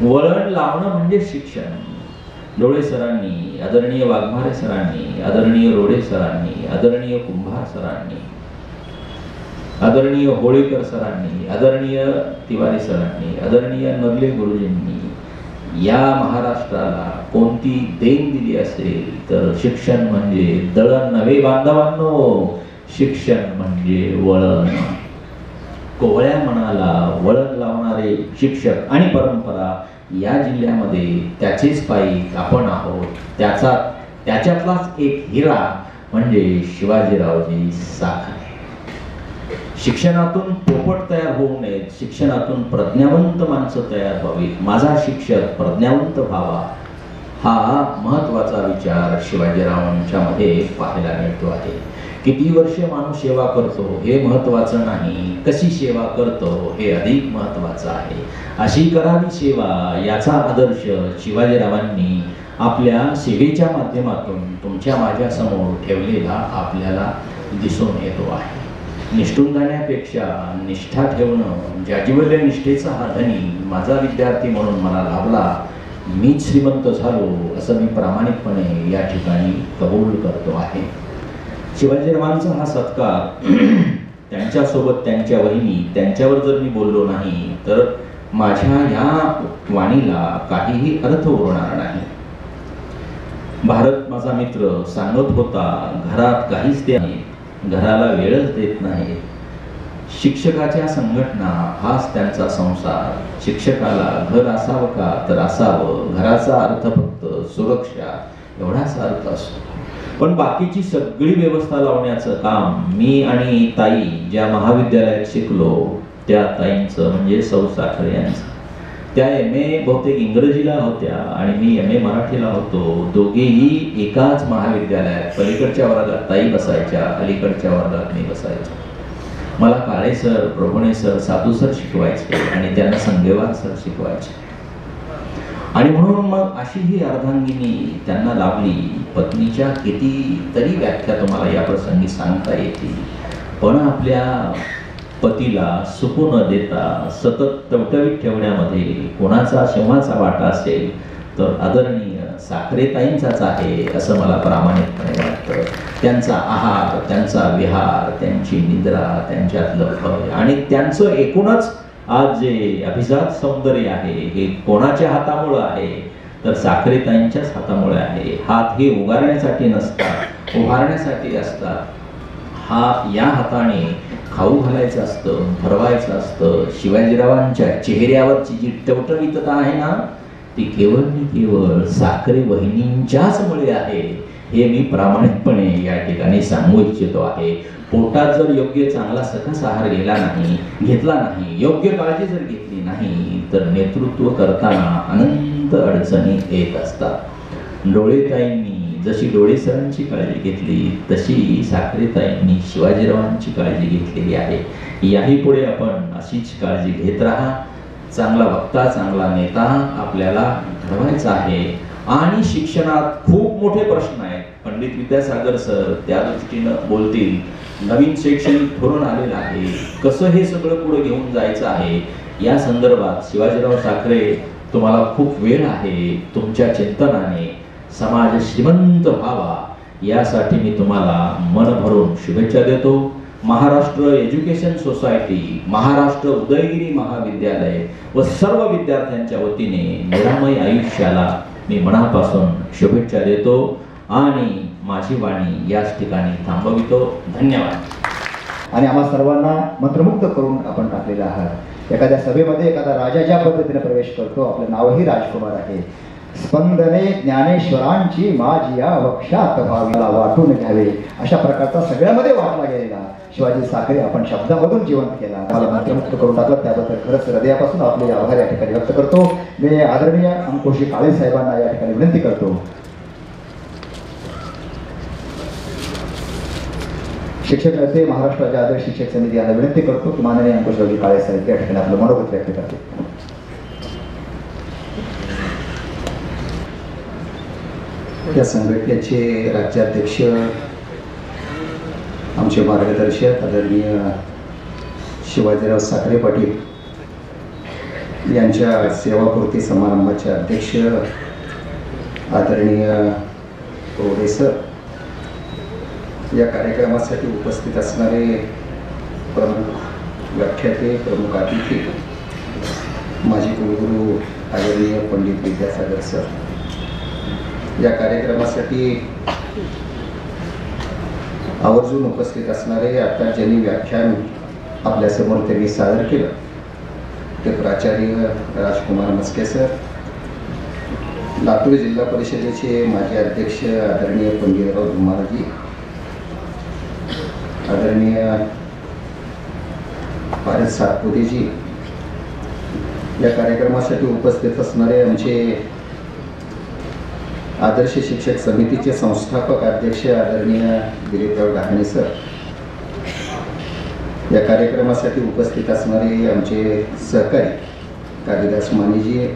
वळण लावणं म्हणजे शिक्षण. डोळे सरांनी, आदरणीय वाघमारे सरांनी, आदरणीय रोडे सरांनी, आदरणीय कुंभार सरांनी, आदरणीय होळीकर सरांनी, आदरणीय तिवारी सरांनी, आदरणीय नरले गुरुजींनी या महाराष्ट्राला कोणती देण दिली असेल तर शिक्षण म्हणजे दळण नव्हे बांधवांनो, शिक्षण म्हणजे वळण. कोवळ्या मनाला वळण लावणारे शिक्षक आणि परंपरा या जिल्ह्यामध्ये त्याचेच पायी आपण आहोत. त्याच्यातलाच एक हिरा म्हणजे शिवाजीरावजी साखरे. शिक्षणातून पोपट तयार होऊ नयेत, शिक्षणातून प्रज्ञावंत माणसं तयार व्हावीत. माझा शिक्षक प्रज्ञावंत व्हावा हा महत्वाचा विचार शिवाजीरावांच्या मध्ये पाहायला मिळतो आहे. किती वर्ष माणूस सेवा करतो हे महत्वाचं नाही, कशी सेवा करतो हे अधिक महत्वाचं आहे. अशी करावी सेवा याचा आदर्श शिवाजीरावांनी आपल्या सेवेच्या माध्यमातून तुमच्या माझ्या समोर ठेवलेला आपल्याला दिसून येतो आहे. निष्ठून जाण्यापेक्षा निष्ठा ठेवणं, ज्याजीवल्या निष्ठेचा हा धनी माझा विद्यार्थी म्हणून मला लाभला, मीच श्रीमंत झालो असं मी प्रामाणिकपणे या ठिकाणी कबूल करतो आहे. शिवाजीरावांचा हा सत्कार त्यांच्यासोबत त्यांच्या वहिनी त्यांच्यावर जर मी बोललो नाही तर माझ्या या वाणीला काहीही अर्थ उरणार नाही. भारत माझा मित्र सांगत होता घरात काहीच ते नाही, घराला वेळच देत नाही. शिक्षकाच्या संघटना हाच त्यांचा संसार. शिक्षकाला घर असावं का तर असावं, घराचा अर्थ फक्त सुरक्षा एवढाच अर्थ असतो. पण बाकीची सगळी व्यवस्था लावण्याचं काम मी आणि ताई ज्या महाविद्यालयात शिकलो त्या ताईंचं म्हणजे सौ साखरे यांचं. त्या MA बहुतेक इंग्रजीला होत्या आणि मी MA मराठीला होतो. दोघेही एकाच महाविद्यालयात, पलीकडच्या वर्गात ताई बसायच्या, अलीकडच्या वर्गात मी बसायचो. मला काळे सर, प्रभुणे सर, साधू सर शिकवायचे आणि त्यांना संगेवार सर शिकवायचे. आणि म्हणून मग अशी ही अर्धांगिनी त्यांना लाभली. पत्नीच्या कितीतरी व्याख्या तुम्हाला या प्रसंगी सांगता येतील, पण आपल्या पतीला सुकू न देता सतत टवटवीत ठेवण्यामध्ये कोणाचा शेवाचा वाटा असेल तर आदरणीय साखरेताईंचाच आहे असं मला प्रामाणिकपणे वाटतं. त्यांचा आहार, त्यांचा विहार, त्यांची निद्रा, त्यांच्यातलं भय आणि त्यांचं एकूणच आज जे अभिजात सौंदर्य आहे हे कोणाच्या हातामुळं आहे तर साखरेताईंच्याच हातामुळे आहे. हात हे उगारण्यासाठी नसतात, उभारण्यासाठी असतात. या हाताने खाऊ घालायचं असतं, भरवायचं असतं. शिवाजीरावांच्या चेहऱ्यावरची जी टवटवीतता आहे ना ती केवळ आणि केवळ साखरे वहिनींच्याच मुळे आहे हे मी प्रामाणिकपणे या ठिकाणी सांगू इच्छितो आहे. पोटात जर योग्य चांगला सकस आहार घेतला नाही, योग्य काळजी जर घेतली नाही तर नेतृत्व करताना अनंत अडचणी येत असतात. डोळेताईंनी जशी डोळेसरांची काळजी घेतली तशी साखरेताईंनी शिवाजीरावांची काळजी घेतलेली आहे. याही पुढे आपण अशीच काळजी घेत राहा. चांगला वक्ता, चांगला नेता आपल्याला घडवायचा आहे. आणि शिक्षणात खूप मोठे प्रश्न आहेत. पंडित विद्यासागर सर त्या दृष्टीनं बोलतील. नवीन शैक्षणिक धोरण आलेलं आहे, कसं हे सगळं पुढे घेऊन जायचं आहे या संदर्भात शिवाजीराव साखरे तुम्हाला खूप वेळ आहे. तुमच्या चिंतनाने समाज श्रीमंत व्हावा यासाठी मी तुम्हाला मन भरून शुभेच्छा देतो. महाराष्ट्र एज्युकेशन सोसायटी, महाराष्ट्र उदयगिरी महाविद्यालय व सर्व विद्यार्थ्यांच्या वतीने निरामय आयुष्याला मी मनापासून शुभेच्छा देतो आणि माझी वाणी याच ठिकाणी थांबवितो. धन्यवाद. आणि आम्हा सर्वांना मंत्रमुग्ध करून आपण टाकलेला आहात. एखाद्या सभेमध्ये एखादा राजा ज्या पद्धतीने प्रवेश करतो, आपलं नावही राजकुमार आहे. स्पंदने ज्ञानेश्वरांची माझिया वक्षात व्हावीला वाटून घ्यावे अशा प्रकारचा सगळ्यामध्ये वाटला गेलेला शिवाजी साखरे आपण शब्दामधून जिवंत केला. मला मंत्रमुक्त करून टाकलं त्याबद्दल खरंच हृदयापासून आपले आभार या ठिकाणी व्यक्त करतो. मी आदरणीय अंकुशी काळे साहेबांना या ठिकाणी विनंती करतो. शिक्षक नेते महाराष्ट्राचे आदर्श शिक्षक समिती यांना विनंती करतो की माननीय अंकुशरावजी काळे साहेब या ठिकाणी आपलं मनोगत व्यक्त करते. या संघटनेचे राज्याध्यक्ष, आमचे मार्गदर्शक आदरणीय शिवाजीराव साखरे पाटील यांच्या सेवापूर्ती समारंभाचे अध्यक्ष आदरणीय कोडे सर, या कार्यक्रमासाठी उपस्थित असणारे प्रमुख व्याख्याते, प्रमुख अतिथी, माजी कुलगुरू आदरणीय पंडित विद्यासागर सर, या कार्यक्रमासाठी आवर्जून उपस्थित असणारे आता ज्यांनी व्याख्यान आपल्यासमोर त्यांनी सादर केलं ते प्राचार्य राजकुमार मस्के सर, लातूर जिल्हा परिषदेचे माजी अध्यक्ष आदरणीय पंडितराव धुमाळजी, आदरणीय भारत सातपुतेजी, या कार्यक्रमासाठी उपस्थित असणारे आमचे आदर्श शिक्षक समितीचे संस्थापक अध्यक्ष आदरणीय दिलीपराव डहाणे सर, या कार्यक्रमासाठी उपस्थित असणारे आमचे सहकारी कालिदास मानेजी,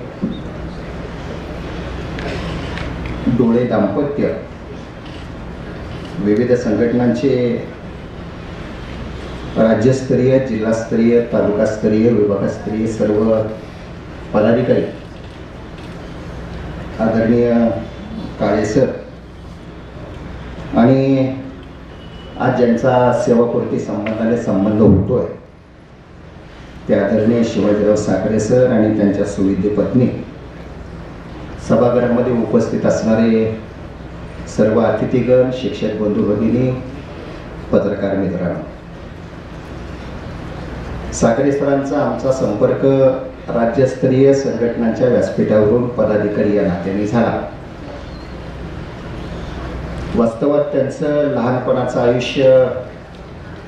डोळे दाम्पत्य, विविध संघटनांचे राज्यस्तरीय, जिल्हास्तरीय, तालुकास्तरीय, विभागस्तरीय सर्व पदाधिकारी, आदरणीय काळे सर आणि आज ज्यांचा सेवापूर्ती संबंधाने संबंध होतोय ते आदरणीय शिवाजीराव साखरे सर आणि त्यांच्या सुविद्य पत्नी, सभागृहामध्ये उपस्थित असणारे सर्व अतिथीगण, शिक्षक बंधू भगिनी, पत्रकार मित्रांनो, साखरे सरांचा आमचा संपर्क राज्यस्तरीय संघटनांच्या व्यासपीठावरून पदाधिकारी या नात्याने झाला. वास्तवात त्यांचं लहानपणाचं आयुष्य,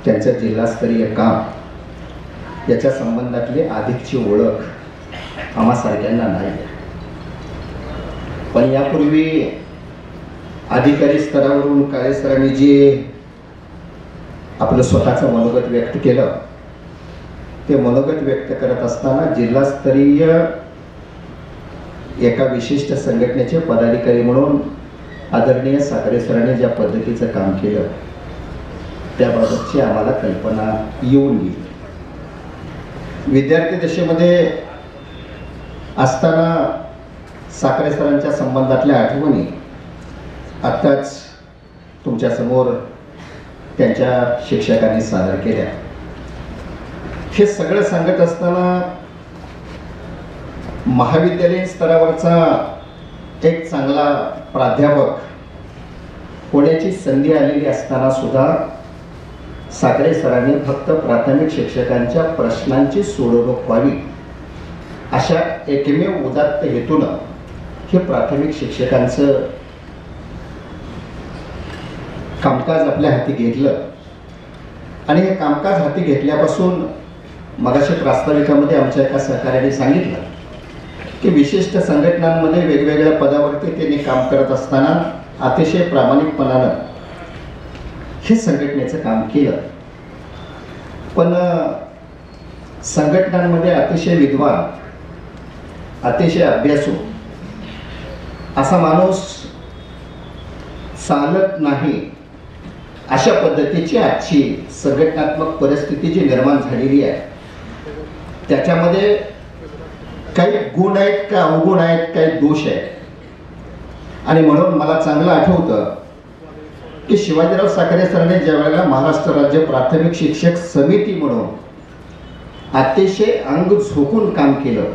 त्यांचं जिल्हास्तरीय काम याच्या संबंधातली अधिकची ओळख आम्हा सारख्यांना नाही. पण यापूर्वी अधिकारी स्तरावरून काळे सरांनी जे आपलं स्वतःचं मनोगत व्यक्त केलं ते मनोगत व्यक्त करत असताना जिल्हास्तरीय एका विशिष्ट संघटनेचे पदाधिकारी म्हणून आदरणीय साखरे सरांनी ज्या पद्धतीचं काम केलं त्याबाबतची आम्हाला कल्पना येऊन गेली. विद्यार्थी दशेमध्ये असताना साखरे सरांच्या संबंधातल्या आठवणी आत्ताच तुमच्यासमोर त्यांच्या शिक्षकांनी सादर केल्या. हे सगळं सांगत असताना महाविद्यालयीन स्तरावरचा एक चांगला प्राध्यापक होण्याची संधी आलेली असताना सुद्धा साखरे सरांनी फक्त प्राथमिक शिक्षकांच्या प्रश्नांची सोडवणूक व्हावी अशा एकमेव उदात्त हेतूनं हे प्राथमिक शिक्षकांचं कामकाज आपल्या हाती घेतलं. आणि हे कामकाज हाती घेतल्यापासून मगाशी प्रास्ताविकामध्ये आमच्या एका सहकार्याने सांगितलं की विशिष्ट संघटनांमध्ये वेगवेगळ्या पदावरती त्यांनी काम करत असताना अतिशय प्रामाणिकपणानं हे संघटनेचं काम केलं. पण संघटनांमध्ये अतिशय विद्वान, अतिशय अभ्यासू असा माणूस चालत नाही अशा पद्धतीची आजची संघटनात्मक परिस्थिती जी निर्माण झालेली आहे त्याच्यामध्ये काही गुण आहेत, काही अवगुण आहेत, काही दोष आहेत. आणि म्हणून मला चांगलं आठवतं की शिवाजीराव साखरे सरांनी ज्या वेळेला महाराष्ट्र राज्य प्राथमिक शिक्षक समिती म्हणून अतिशय अंग झोकून काम केलं,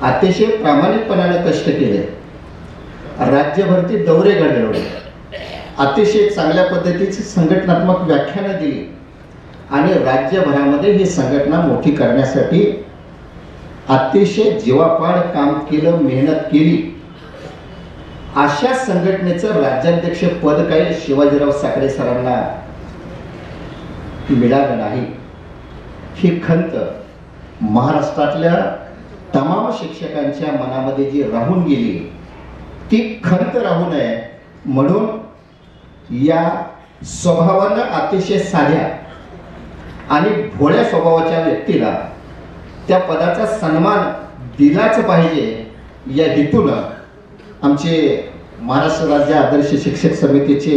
अतिशय प्रामाणिकपणाने कष्ट केले, राज्यभरती दौरे घडवले, अतिशय चांगल्या पद्धतीची संघटनात्मक व्याख्यानं दिली आणि राज्यभरामध्ये ही संघटना मोठी करण्यासाठी अतिशय जीवापाड काम केलं, मेहनत केली. अशा संघटनेचं राज्याध्यक्ष पद काही शिवाजीराव साखरे सरांना मिळालं नाही. ही खंत महाराष्ट्रातल्या तमाम शिक्षकांच्या मनामध्ये जी राहून गेली ती खंत राहू नये म्हणून या स्वभावानं अतिशय साध्या आणि भोळ्या स्वभावाच्या व्यक्तीला त्या पदाचा सन्मान दिलाच पाहिजे या हेतूनं आमचे महाराष्ट्र राज्य आदर्श शिक्षक समितीचे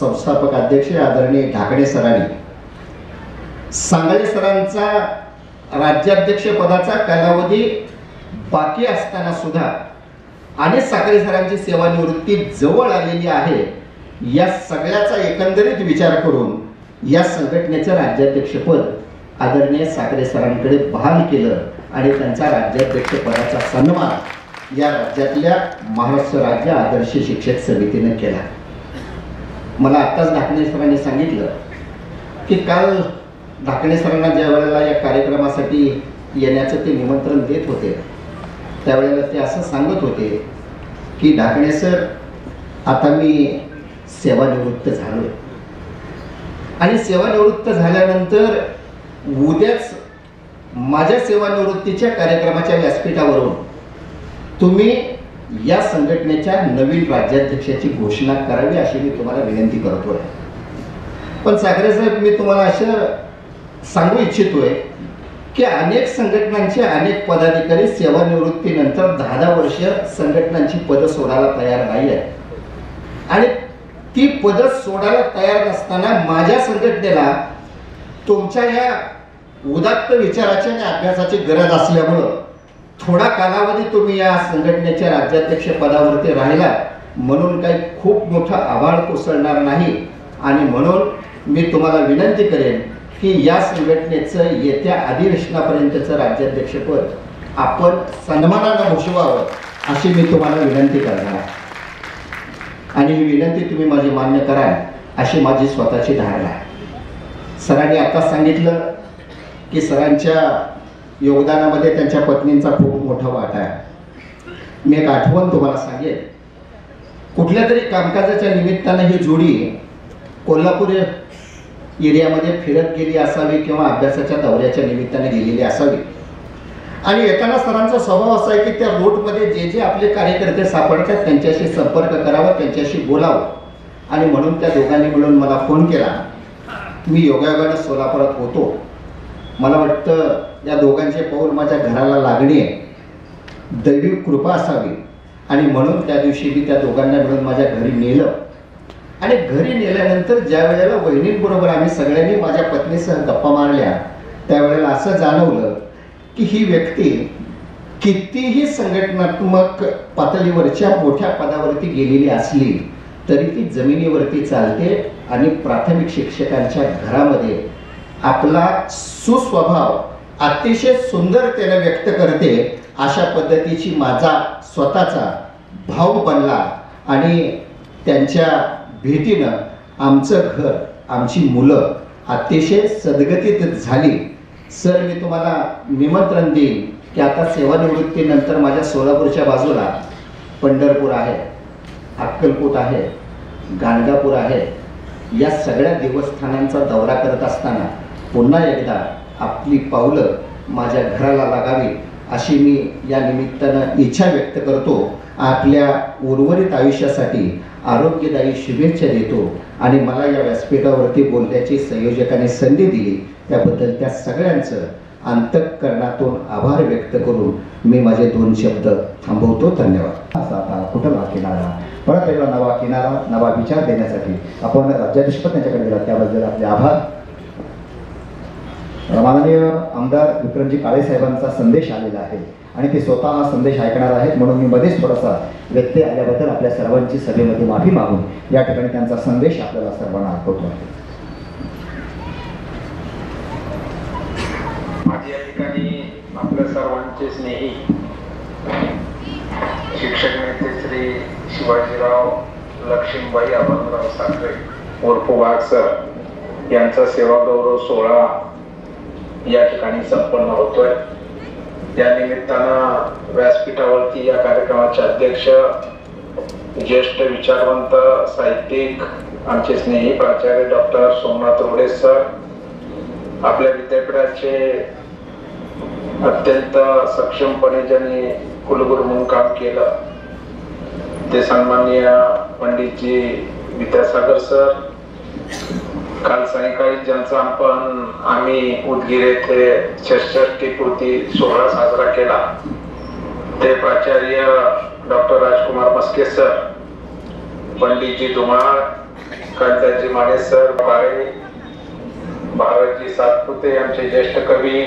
संस्थापक अध्यक्ष आदरणीय ढाकणे सरांनी सांगळे सरांचा राज्याध्यक्ष पदाचा कालावधी बाकी असताना सुद्धा आणि साखरे सरांची सेवानिवृत्ती जवळ आलेली आहे या सगळ्याचा एकंदरीत विचार करून या संघटनेचं राज्याध्यक्षपद आदरणीय साखरे सरांकडे बहाल केलं आणि त्यांचा राज्याध्यक्ष पदाचा सन्मान या राज्यातल्या महाराष्ट्र राज्य आदर्श शिक्षक समितीने केला. मला आत्ताच ढाकणे सरांनी सांगितलं की काल ढाकणे सरांना ज्या वेळेला या कार्यक्रमासाठी येण्याचं ते निमंत्रण देत होते त्यावेळेला ते असं सांगत होते की ढाकणे सर आता मी सेवानिवृत्त झालोय आणि सेवानिवृत्त झाल्यानंतर उद्याच माझ्या सेवानिवृत्तीच्या कार्यक्रमाच्या व्यासपीठावरून तुम्ही या संघटनेच्या नवीन राज्याध्यक्षाची घोषणा करावी अशी मी तुम्हाला विनंती करतोय. पण साखरे साहेब मी तुम्हाला असं सांगू इच्छितोय की अनेक संघटनांचे अनेक पदाधिकारी सेवानिवृत्तीनंतर 10 वर्ष संघटनांची पदं सोडायला तयार नाही आहेत आणि ती पदं सोडायला तयार नसताना माझ्या संघटनेला तुमच्या या उदात्त विचाराची आणि अभ्यासाची गरज असल्यामुळं थोडा कालावधी तुम्ही या संघटनेच्या राज्याध्यक्ष पदावरती राहिला म्हणून काही खूप मोठा आभाळ कोसळणार नाही. आणि म्हणून मी तुम्हाला विनंती करेन की या संघटनेचं येत्या अधिवेशनापर्यंतचं राज्याध्यक्षपद आपण सन्मानानं भूषवावं अशी मी तुम्हाला विनंती करणार आहे. आणि ही विनंती तुम्ही माझी मान्य कराल अशी माझी स्वतःची धारणा आहे. सरांनी आता सांगितलं की सरांच्या योगदानामध्ये त्यांच्या पत्नींचा खूप मोठा वाटा आहे. मी एक आठवण तुम्हाला सांगेन. कुठल्या तरी कामकाजाच्या निमित्तानं ही जोडी कोल्हापूर एरियामध्ये फिरत गेली असावी किंवा अभ्यासाच्या दौऱ्याच्या निमित्ताने गेलेली असावी आणि येताना सरांचा स्वभाव असा आहे की त्या रूटमध्ये जे जे आपले कार्यकर्ते सापडतात त्यांच्याशी संपर्क करावा, त्यांच्याशी बोलावं. आणि म्हणून त्या दोघांनी मिळून मला फोन केला. मी योगायोगाने सोलापुरात होतो. मला वाटतं या दोघांचे पाऊल माझ्या घराला लागणे दैवी कृपा असावी आणि म्हणून त्या दिवशी मी त्या दोघांना मिळून माझ्या घरी नेलं. आणि घरी नेल्यानंतर ज्या वेळेला वहिनींबरोबर आम्ही सगळ्यांनी माझ्या पत्नीसह गप्पा मारल्या त्यावेळेला असं जाणवलं की ही व्यक्ती कितीही संघटनात्मक पातळीवरच्या मोठ्या पदावरती गेलेली असली तरी ती जमिनीवरती चालते आणि प्राथमिक शिक्षकांच्या घरामध्ये आपला सुस्वभाव अतिशय सुंदरतेने व्यक्त करते. अशा पद्धतीची माझा स्वतःचा भाऊ बनला आणि त्यांच्या भेटीनं आमचं घर, आमची मुलं अतिशय सद्गतीत झाली. सर, मी तुम्हाला निमंत्रण देईन की आता सेवानिवृत्तीनंतर माझ्या सोलापूरच्या बाजूला पंढरपूर आहे, अक्कलकोट आहे, गाणगापूर आहे, या सगळ्या देवस्थानांचा दौरा करत असताना पुन्हा एकदा आपली पावलं माझ्या घराला लागावी अशी मी या निमित्तानं इच्छा व्यक्त करतो. आपल्या उर्वरित आयुष्यासाठी आरोग्यदायी शुभेच्छा देतो आणि मला या व्यासपीठावरती बोलण्याची संयोजकाने संधी दिली त्याबद्दल त्या सगळ्यांचं अंतःकरणातून आभार व्यक्त करून मी माझे 2 शब्द थांबवतो. धन्यवाद. असा आता कुठला किनारा, परत एकदा नवा किनारा, नवा विचार देण्यासाठी आपण राज्याध्यक्ष त्यांच्याकडे गेला त्याबद्दल आपले आभार. माननीय आमदार विक्रमजी काळे साहेबांचा संदेश आलेला आहे आणि ते स्वतः हा संदेश ऐकणार आहेत, म्हणून मी मध्येच थोडासा व्यत्यय आल्याबद्दल आपल्या सर्वांची सभेमध्ये माफी मागून या ठिकाणी त्यांचा संदेश आपल्याला सर्वांना ऐकवतो आहे. आज या ठिकाणी आपल्या सर्वांचे स्नेही शिक्षक नेते श्री शिवाजीराव लक्ष्मीबाई अभंगराव साखरे उर्फ वाघ सर यांचा सेवा गौरव सोहळा या ठिकाणी संपन्न होतोय. त्या निमित्तानं व्यासपीठावरती या कार्यक्रमाचे अध्यक्ष, ज्येष्ठ विचारवंत साहित्यिक, आमचे स्नेही प्राचार्य डॉक्टर सोमनाथ रोडे सर, आपल्या विद्यापीठाचे अत्यंत सक्षमपणे ज्यांनी कुलगुरू म्हणून काम केलं ते सन्माननीय पंडितजी विद्यासागर सर, काल सायंकाळी ज्यांचा आम्ही उदगीर येथे 66 पूर्ती सोहळा साजरा केला ते प्राचार्य डॉक्टर राजकुमार मस्के सर, पंडितजी धुमाळ, कांताजी माने सर, बाळे, भारतजी सातपुते, आमचे ज्येष्ठ कवी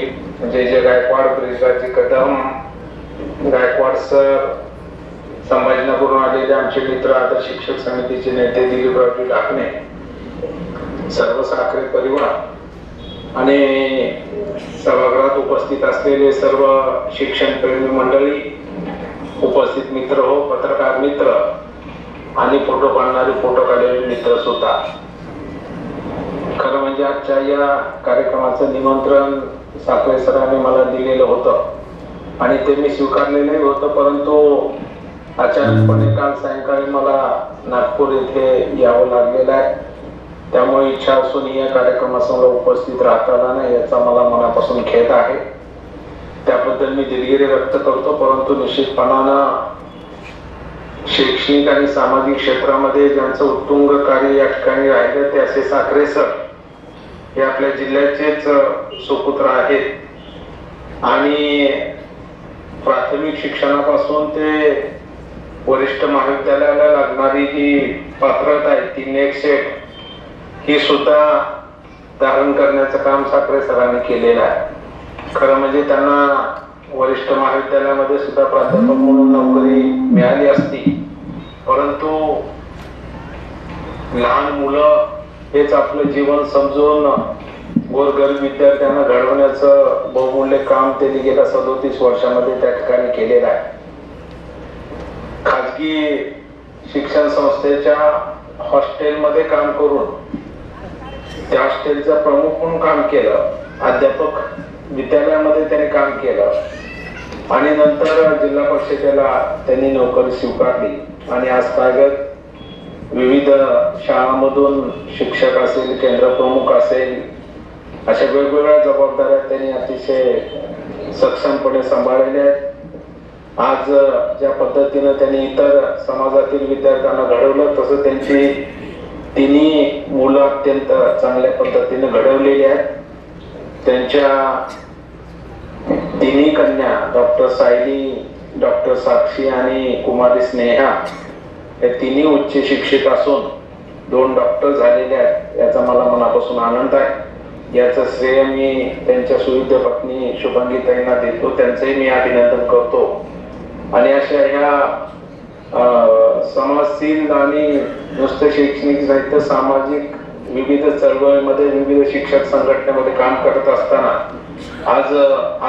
जे गायकवाड, ब्रिजराजी कदम गायकवाड सर, संभाजीनगरहून आलेले आमचे मित्र आदर्श शिक्षक समितीचे नेते दिलीपरावजी डाकणे, सर्व साखरे परिवार आणि सभागृहात उपस्थित असलेले सर्व शिक्षणप्रेमी मंडळी, उपस्थित मित्र हो, पत्रकार मित्र आणि फोटो काढणारे, फोटो काढलेले मित्र सुद्धा. खरं म्हणजे आजच्या या कार्यक्रमाचं निमंत्रण साखरे सरांनी मला दिलेलं होतं आणि ते मी स्वीकारलेलंही होतं, परंतु अचानकपणे काल सायंकाळी मला नागपूर येथे यावं लागलेलं आहे. त्यामुळे इच्छा असून या कार्यक्रमासमोर उपस्थित राहता आला नाही याचा मला मनापासून खेद आहे. त्याबद्दल मी दिलगिरी व्यक्त करतो, परंतु निश्चितपणानं शैक्षणिक आणि सामाजिक क्षेत्रामध्ये ज्यांचं उत्तुंग कार्य या ठिकाणी राहिलं ते असे साखरे सर हे आपल्या जिल्ह्याचेच सुपुत्र आहेत आणि प्राथमिक शिक्षणापासून ते वरिष्ठ महाविद्यालयाला लागणारी जी पात्रता आहे ती नेट सेट ही सुद्धा धारण करण्याचं काम साखरे सरांनी केलेलं आहे. खरं म्हणजे त्यांना वरिष्ठ महाविद्यालयामध्ये सुद्धा प्राध्यापक म्हणून नोकरी मिळाली असती, परंतु लहान मुलं हेच आपलं जीवन समजून गोरगरीब विद्यार्थ्यांना घडवण्याचं बहुमूल्य काम त्यांनी गेल्या 37 वर्षामध्ये त्या ठिकाणी केलेलं आहे. खाजगी शिक्षण संस्थेच्या हॉस्टेलमध्ये काम करून त्या हॉस्टेलचं प्रमुख म्हणून काम केलं, अध्यापक विद्यालयामध्ये त्यांनी काम केलं आणि नंतर जिल्हा परिषदेला त्यांनी नोकरी स्वीकारली आणि आज कार्यरत विविध शाळांमधून शिक्षक असेल, केंद्र प्रमुख असेल, अशा वेगवेगळ्या जबाबदाऱ्या त्यांनी अतिशय सक्षमपणे सांभाळलेल्या आहेत. आज ज्या पद्धतीनं त्यांनी इतर समाजातील विद्यार्थ्यांना घडवलं तसं त्यांची तिन्ही मुलं अत्यंत चांगल्या पद्धतीने घडवलेली आहेत. त्यांच्या तिन्ही कन्या डॉक्टर सायली, डॉक्टर साक्षी आणि कुमारी स्नेहा हे तिन्ही उच्च शिक्षित असून 2 डॉक्टर झालेले आहेत याचा मला मनापासून आनंद आहे. याचं श्रेय मी त्यांच्या सुविद्य पत्नी शुभांगीताईंना देतो, त्यांचंही मी अभिनंदन करतो. आणि अशा ह्या समाजशील आणि नुसतं शैक्षणिक साहित्य सामाजिक विविध चळवळीमध्ये विविध शिक्षक संघटनेमध्ये काम करत असताना आज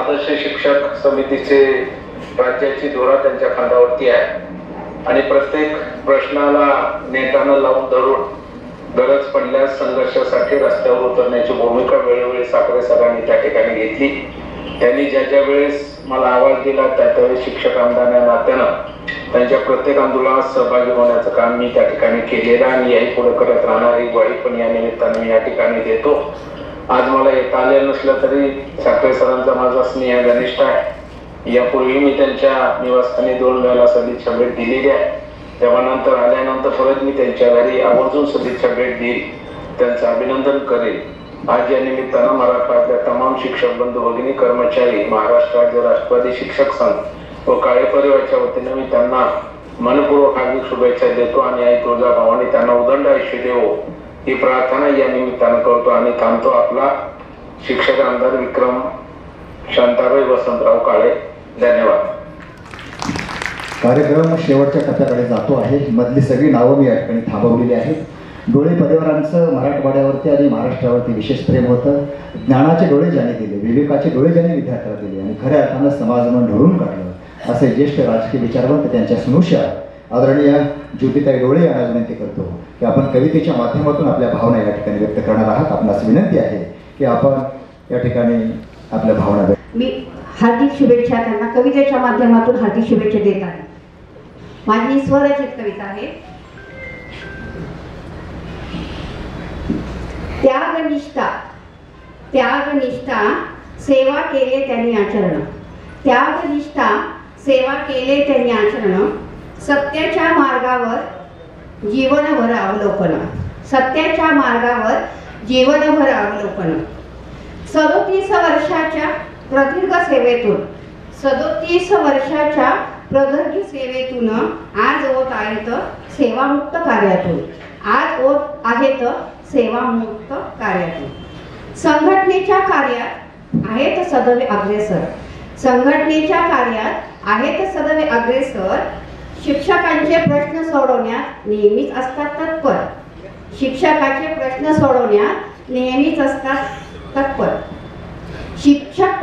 आदर्श शिक्षक समितीचे राज्याची धुरा त्यांच्या खांद्यावरती आहे आणि प्रत्येक प्रश्नाला नेटानं लावून धरून गरज पडल्यास संघर्षासाठी रस्त्यावर उतरण्याची भूमिका वेळोवेळी साखरे सरांनी त्या ठिकाणी घेतली. त्यांनी ज्या वेळेस मला आवाज दिला त्यावेळेस शिक्षक आमदार या नात्यानं त्यांच्या प्रत्येक आंदोलनात सहभागी होण्याचं काम मी त्या ठिकाणी केलेलं आणि याही पुढे करत राहणार ही ग्वाही पण या निमित्ताने मी या ठिकाणी देतो. आज मला येता आलेलं नसलं तरी साखरे सरांचा माझा स्नेह घनिष्ठ आहे. यापूर्वी मी त्यांच्या निवासस्थानी 2 वेळा सदिच्छा भेट दिलेली आहे. तेव्हा नंतर आल्यानंतर परत मी त्यांच्या घरी आवर्जून सदिच्छा भेट देईल, त्यांचं अभिनंदन करेल. आज या निमित्तानं मराठवाड्यातल्या तमाम शिक्षक बंधू भगिनी कर्मचारी, महाराष्ट्र राज्य राष्ट्रवादी शिक्षक संघ व काळे परिवाराच्या वतीनं मी त्यांना मनपूर्वक हार्दिक शुभेच्छा देतो आणि आई तुळजाभवानी त्यांना उदंड आयुष्य देवो ही प्रार्थना या निमित्तानं करतो आणि थांबतो. आपला शिक्षक आमदार विक्रम शांताबाई वसंतराव काळे. धन्यवाद. कार्यक्रम शेवटच्या टप्प्याकडे जातो आहे. मधली सगळी नावं मी या ठिकाणी थांबवलेली आहेत. डोळे परिवारांचं मराठवाड्यावरती आणि महाराष्ट्रावरती विशेष प्रेम होतं. ज्ञानाचे डोळे ज्याने दिले, विवेकाचे डोळे ज्याने विद्यार्थ्याला दिले आणि खऱ्या अर्थानं समाजानं ढळून काढलं असे ज्येष्ठ राजकीय विचारवंत त्यांच्या सुनुष्या आदरणीय ज्योतिताई डोळे यांना विनंती करतो की आपण कवितेच्या माध्यमातून आपल्या भावना या ठिकाणी व्यक्त करणार आहात. आपणास विनंती आहे की आपण या ठिकाणी आपल्या भावना मी हार्दिक शुभेच्छा त्यांना कवितेच्या माध्यमातून हार्दिक शुभेच्छा देत आहे. माझी स्वरचित कविता आहे. त्यागनिष्ठा त्यागनिष्ठा सेवा केले त्यांनी आचरण, त्यागनिष्ठा सेवा केले त्यांनी आचरण, सत्याच्या मार्गावर जीवनभर अवलोकन, सत्याच्या मार्गावर जीवनभर अवलोकन. 37 वर्षाच्या प्रदीर्घ सेवेतून 37 वर्षाच्या प्रदीर्घ सेवेतून आज होत आहेत सेवामुक्त कार्यातून, आज होत आहेत सेवामुक्त कार्यातून. संघटनेच्या कार्यात आहेत सदैव अग्रेसर, संघटनेच्या कार्यात आहेत सदैव अग्रेसर. शिक्षकांचे प्रश्न सोडवण्यात नेहमीच असतात तत्पर, शिक्षकाचे प्रश्न सोडवण्यात नेहमीच असतात तत्पर. शिक्षक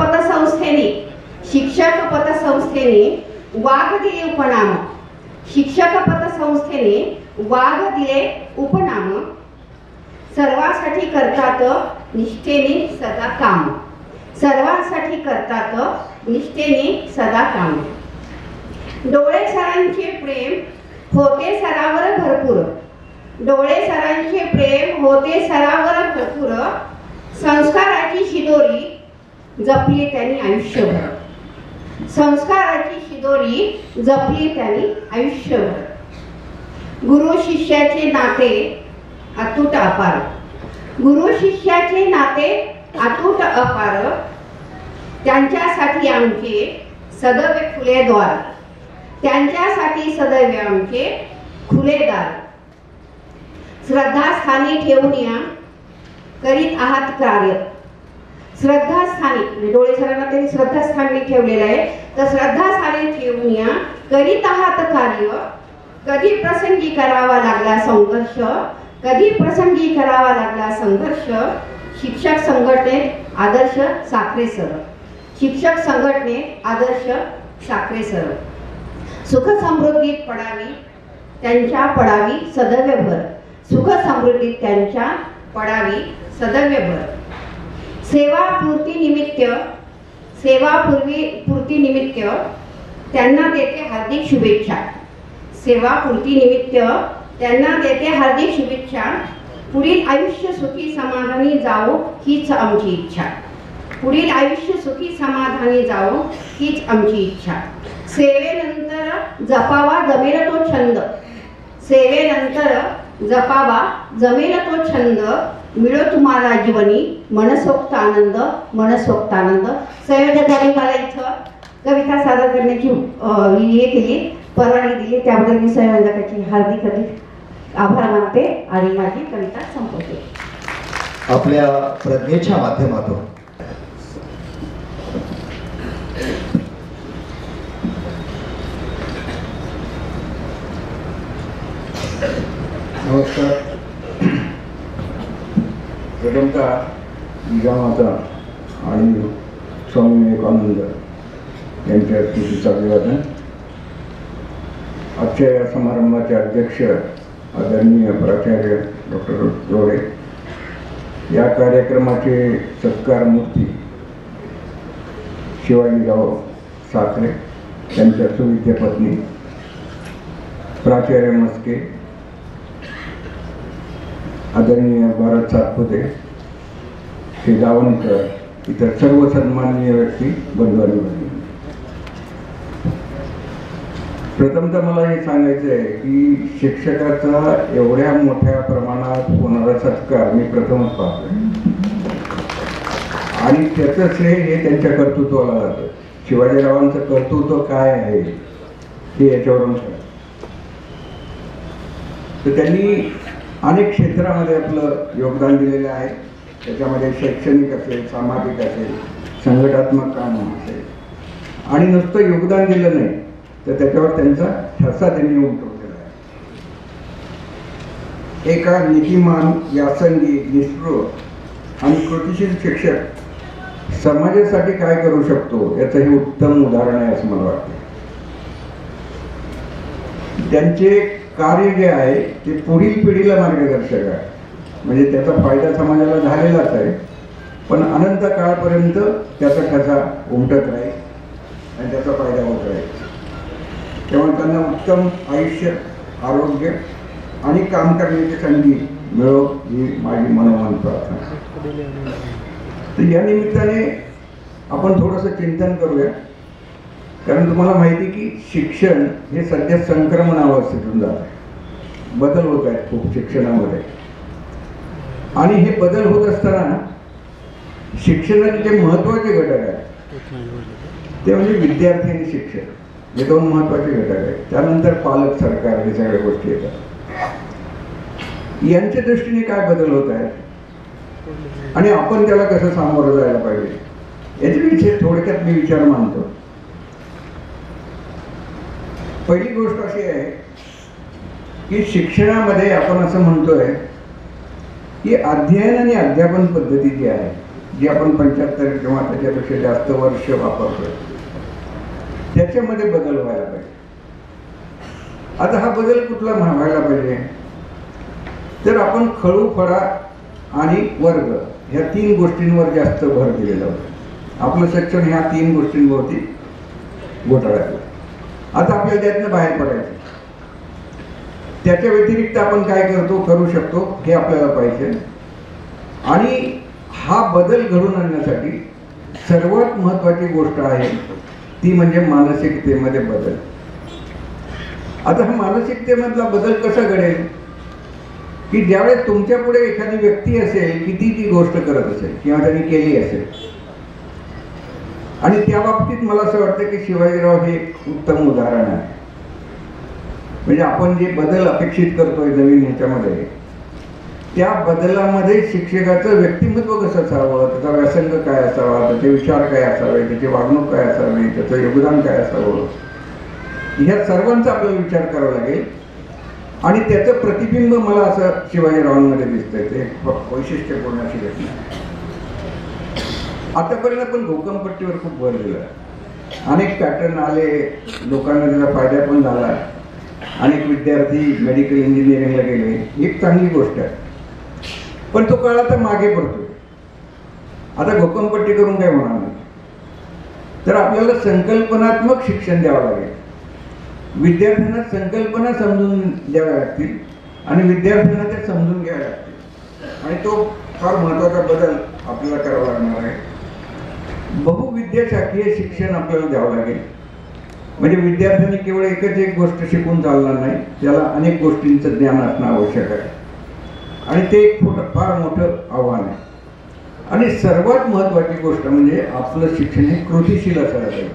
पतसंस्थेने वाघ दिले उपनाम, शिक्षक पतसंस्थेने वाघ दिले उपनाम. सर्वांसाठी करतात निष्ठेने सदा काम, सर्वांसाठी करतात निष्ठेने सदा काम. डोळे सरांचे प्रेम होते सरावर भरपूर, डोळे सरांचे प्रेम होते सरावर भरपूर. संस्काराची शिदोरी जपली त्यांनी आयुष्यभर, संस्काराची शिदोरी जपली त्यांनी आयुष्यभर. गुरु शिष्याचे नाते अतूट अपार, गुरु शिष्याचे नाते अतूट अपार. त्यांच्यासाठी आमचे सदैव खुले द्वार, त्यांच्यासाठी सदैव आमचे खुले दार. श्रद्धास्थानी ठेवून या करीत आहात कार्य, श्रद्धास्थानी डोळे सरांना त्यांनी श्रद्धास्थानी ठेवलेलं आहे, तर श्रद्धास्थानी ठेवून या करीत आहात कार्य. कधी प्रसंगी करावा लागला संघर्ष, कधी प्रसंगी करावा लागला संघर्ष. शिक्षक संघटनेत आदर्श साखरे सर, शिक्षक संघटनेत आदर्श साखरे सर. सुख समृद्धीत पडावी त्यांच्या पडावी सदैव भर, सुख समृद्धीत त्यांच्या पडावी सदैव भर. सेवा पूर्ती निमित्त त्यांना देते हार्दिक शुभेच्छा, सेवा पूर्ती निमित्त त्यांना देते हार्दिक शुभेच्छा. पुढील आयुष्य सुखी समाधानी जावो हीच आमची इच्छा, पुढील आयुष्य सुखी समाधानी जावो हीच आमची इच्छा. सेवेनंतर जपावा जमेल तो छंद, सेवेनंतर जपावा जमेल तो छंद. मिळो तुम्हाला जीवनी मनसोक्त आनंद, मनसोक्त आनंद. संयोजकांनी मला इथं कविता सादर करण्याची हे केली, परवानगी दिली, त्याबद्दल मी संयोजकाची हार्दिक आभार मानते आणि माझी कविता संपवते. आपल्या प्रज्ञेच्या माध्यमातून नमस्कार. प्रथमतः जिजामाता आणि स्वामी विवेकानंद यांच्या स्तुतीचं अभिवादन. आजच्या या समारंभाचे अध्यक्ष आदरणीय प्राचार्य डॉक्टर रोडे, या कार्यक्रमाचे सत्कार मूर्ती शिवाजीराव साखरे, त्यांच्या सुविद्य पत्नी प्राचार्य मस्के, आदरणीय भारत सातपुते, श्री दावणकर, इतर सर्व सन्माननीय व्यक्ती, बंधू. प्रथमतः मला हे सांगायचं आहे की शिक्षकाचा एवढ्या मोठ्या प्रमाणात होणारा सत्कार मी प्रथमच पाहतोय आणि त्याचं श्रेय हे त्यांच्या कर्तृत्वाला जातं. शिवाजीरावांचं कर्तृत्व काय आहे हे याच्यावरून तर त्यांनी अनेक क्षेत्रामध्ये आपलं योगदान दिलेलं आहे. त्याच्यामध्ये शैक्षणिक असेल, सामाजिक असेल, संघटनात्मक काम असेल, आणि नुसतं योगदान दिलं नाही तर त्याच्यावर त्यांचा ठसा त्यांनी उमटवलेला आहे. एका नीतिमान, यासंगी, निष्ठुर आणि कृतिशील शिक्षक समाजासाठी काय करू शकतो याचं हे उत्तम उदाहरण आहे असं मला वाटतं. त्यांचे कार्य जे आहे ते पुढील पिढीला मार्गदर्शक आहे. म्हणजे त्याचा फायदा समाजाला झालेलाच आहे, पण अनंत काळपर्यंत त्याचा ठसा उमटत राहील आणि त्याचा फायदा होत राहील. तेव्हा त्यांना उत्तम आयुष्य, आरोग्य आणि काम करण्याची संधी मिळो ही माझी मनोमन प्रार्थना. तर या निमित्ताने आपण थोडंसं चिंतन करूया, कारण तुम्हाला माहिती की शिक्षण हे सध्या संक्रमण अवस्थेतून जात आहे. बदल होत आहेत खूप शिक्षणामध्ये, आणि हे बदल होत असताना शिक्षणाचे जे महत्त्वाचे घटक आहेत ते म्हणजे विद्यार्थी आणि शिक्षक, हे दोन महत्त्वाचे घटक आहेत. त्यानंतर पालक, सरकार, हे सगळ्या गोष्टी येतात. यांच्या दृष्टीने काय बदल होत आहेत आणि आपण त्याला कसं सामोरं जायला पाहिजे याच्याविषयी थोडक्यात मी विचार मांडतो. पहिली गोष्ट अशी आहे की शिक्षणामध्ये आपण असं म्हणतोय की अध्ययन आणि अध्यापन पद्धती जी आहे, जी आपण 75 किंवा त्याच्यापेक्षा जास्त वर्ष वापरतोय, त्याच्यामध्ये बदल व्हायला पाहिजे. आता हा बदल कुठला व्हायला पाहिजे तर आपण खळू, फळा आणि वर्ग ह्या 3 गोष्टींवर जास्त भर दिलेला होता. आपलं शिक्षण ह्या 3 गोष्टींवरती घोटाळायचं. आता आपल्याला त्यातनं बाहेर पडायचं. त्याच्या व्यतिरिक्त आपण काय करू शकतो हे आपल्याला पाहिजे. आणि हा बदल घडून आणण्यासाठी सर्वात महत्त्वाची गोष्ट आहे ती म्हणजे मानसिकतेमध्ये बदल. आता हा मानसिकतेमधला बदल कसा घडेल की ज्यावेळेस तुमच्या पुढे एखादी व्यक्ती असेल की ती गोष्ट करत असेल किंवा त्यांनी केली असेल, आणि त्या बाबतीत मला असं वाटतं की शिवाजीराव हे एक उत्तम उदाहरण आहे. म्हणजे आपण जे बदल अपेक्षित करतोय नवीन ह्याच्यामध्ये, त्या बदलामध्ये शिक्षकाचं व्यक्तिमत्व कसं असावं, त्याचा व्यासंग काय असावा, त्याचे विचार काय असावे, त्याची वागणूक काय असावी, त्याचं योगदान काय असावं, ह्या सर्वांचा आपल्याला विचार करावा लागेल. आणि त्याचं प्रतिबिंब मला असं शिवाजीरावांमध्ये दिसतंय. ते वैशिष्ट्यपूर्ण अशी घटना आहे. आतापर्यंत आपण घोकमपट्टीवर खूप भर दिला. अनेक पॅटर्न आले, लोकांना त्याचा फायदा पण झाला. अनेक विद्यार्थी मेडिकल इंजिनिअरिंगला गेले, एक चांगली गोष्ट आहे. पण तो काळ आता मागे पडतो. आता घोकमपट्टी करून काय होणार नाही. तर आपल्याला संकल्पनात्मक शिक्षण द्यावं लागेल. विद्यार्थ्यांना संकल्पना समजून द्याव्या लागतील आणि विद्यार्थ्यांना त्या समजून घ्याव्या लागतील. आणि तो फार महत्त्वाचा बदल आपल्याला करावा लागणार आहे. बहुविद्याशाखीय शिक्षण आपल्याला द्यावं लागेल. म्हणजे विद्यार्थ्यांनी केवळ एकच एक गोष्ट शिकून चालणार नाही, त्याला अनेक गोष्टींचं ज्ञान असणं आवश्यक आहे. आणि ते एक फार मोठं आव्हान आहे. आणि सर्वात महत्त्वाची गोष्ट म्हणजे आपलं शिक्षण हे कृतिशील असायला पाहिजे.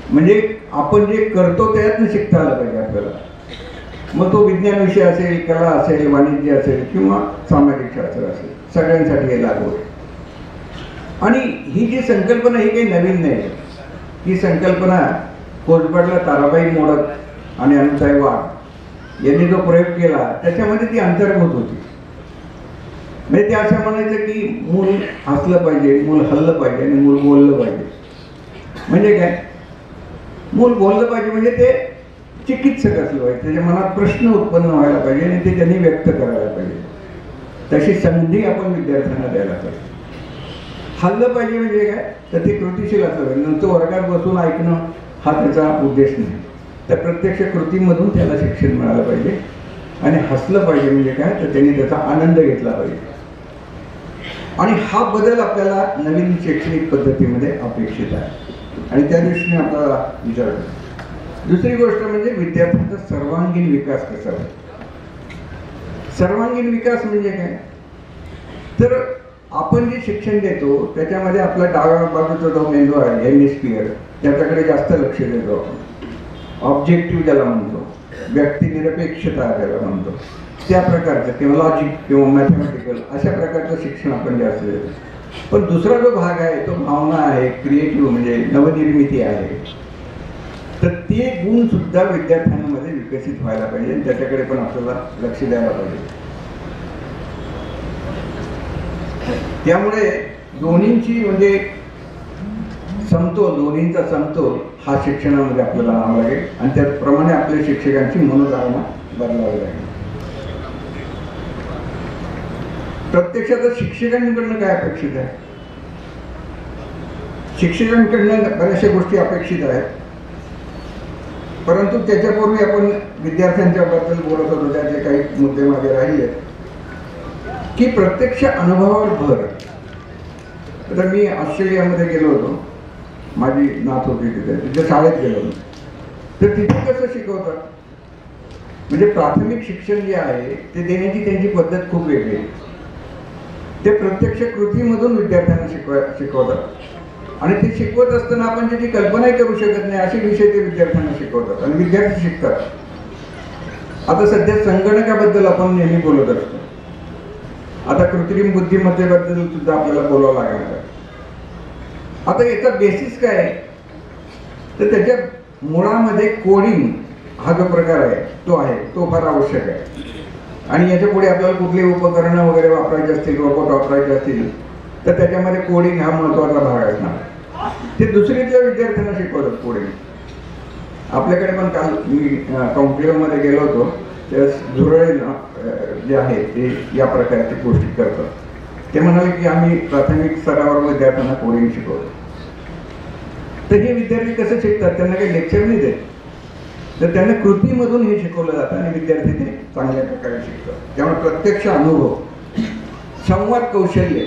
म्हणजे आपण जे करतो त्यातनं शिकता आलं पाहिजे आपल्याला. मग तो विज्ञान विषय असेल, कला असेल, वाणिज्य असेल किंवा सामाजिक शास्त्र असेल, सगळ्यांसाठी हे लागू आहे. आणि ही जी संकल्पना ही काही नवीन नाही. ही संकल्पना कोसबाडला ताराबाई मोडक आणि अनुताई वाघ यांनी जो प्रयोग केला त्याच्यामध्ये ती अंतर्भूत होती. म्हणजे ते असं म्हणायचं की मूल हसलं पाहिजे, मूल हल्लं पाहिजे आणि मूल बोललं पाहिजे. म्हणजे काय, मूल बोललं पाहिजे म्हणजे ते चिकित्सक असलं पाहिजे, त्याच्या मनात प्रश्न उत्पन्न व्हायला पाहिजे आणि ते त्यांनी व्यक्त करायला पाहिजे. तशी संधी आपण विद्यार्थ्यांना द्यायला पाहिजे. हल्लं पाहिजे म्हणजे काय, तर ते कृतीशील असलं पाहिजे. नंतर वर्गात बसून ऐकणं हा त्याचा उद्देश नाही, तर प्रत्यक्ष कृतीमधून त्याला शिक्षण मिळालं पाहिजे. आणि हसलं पाहिजे म्हणजे काय, तर त्यांनी त्याचा आनंद घेतला पाहिजे. आणि हा बदल आपल्याला नवीन शैक्षणिक पद्धतीमध्ये अपेक्षित आहे आणि त्या दृष्टीने आपल्याला विचार करतो. दुसरी गोष्ट म्हणजे विद्यार्थ्यांचा सर्वांगीण विकास कसा होईल. सर्वांगीण विकास म्हणजे काय, तर आपण जे शिक्षण देतो त्याच्यामध्ये आपला डाव्या बाजूचा जो मेंदू आहे हेमिस्फिअर, त्याच्याकडे जास्त लक्ष देतो आपण. ऑब्जेक्टिव्ह ज्याला म्हणतो, व्यक्तिनिरपेक्षता ज्याला म्हणतो, त्या प्रकारचं किंवा लॉजिक किंवा मॅथमॅटिकल अशा प्रकारचं शिक्षण आपण जास्त देतो. पण दुसरा जो भाग आहे तो भावना आहे, क्रिएटिव्ह म्हणजे नवनिर्मिती आहे. तर ते गुण सुद्धा विद्यार्थ्यांमध्ये विकसित व्हायला पाहिजे आणि त्याच्याकडे पण आपल्याला लक्ष द्यायला पाहिजे. त्यामुळे दोन्हींची म्हणजे समतोल, दोन्हींचा समतोल हा शिक्षणामध्ये आपल्याला आणावा लागेल आणि त्याप्रमाणे आपल्या शिक्षकांची मनोधारणा बदलावी लागेल. प्रत्यक्षात शिक्षकांकडनं काय अपेक्षित आहे, शिक्षकांकडनं बऱ्याचशा गोष्टी अपेक्षित आहेत. परंतु त्याच्यापूर्वी आपण विद्यार्थ्यांच्या बद्दल बोलत होतो, त्याचे काही मुद्दे मागे राहिले की प्रत्यक्ष अनुभवावर भर. तर मी ऑस्ट्रेलियामध्ये गेलो होतो, माझी नात होती तिथे शाळेत गेलो होतो. तर तिथे कसं शिकवतात, म्हणजे प्राथमिक शिक्षण जे आहे ते देण्याची त्यांची पद्धत खूप वेगळी आहे. ते प्रत्यक्ष कृतीमधून विद्यार्थ्यांना शिकवतात आणि ते शिकवत असताना आपण त्याची कल्पनाही करू शकत नाही असे विषय ते विद्यार्थ्यांना शिकवतात आणि विद्यार्थी शिकतात. आता सध्या संगणकाबद्दल आपण नेहमी बोलत असतो. आता कृत्रिम बुद्धिमत्तेबद्दल सुद्धा आपल्याला बोलावं लागणार आहे. आता याचा बेसिस काय आहे, तर त्याच्या मुळामध्ये कोडिंग हा जो प्रकार आहे तो फार आवश्यक आहे. आणि याच्या पुढे आपल्याला कुठली उपकरणं वगैरे वापरायची असतील, रोबोट वापरायचे असतील, तर त्याच्यामध्ये कोडिंग हा महत्त्वाचा भाग असणार. ते दुसरीतल्या विद्यार्थ्यांना शिकवतात कोडिंग. आपल्याकडे पण काल मी कॉम्प्युटरमध्ये गेलो होतो, त्या झुरळे जे आहे ते या प्रकारची गोष्टी करतात. ते म्हणाले की आम्ही प्राथमिक स्तरावर विद्यार्थ्यांना कोडिंग शिकवतो. तर हे विद्यार्थी कसं शिकतात, त्यांना काही लेक्चर नाही देत, तर त्यांना कृतीमधून हे शिकवलं जातं आणि विद्यार्थी ते चांगल्या प्रकारे शिकतात. त्यामुळे प्रत्यक्ष अनुभव, संवाद कौशल्य.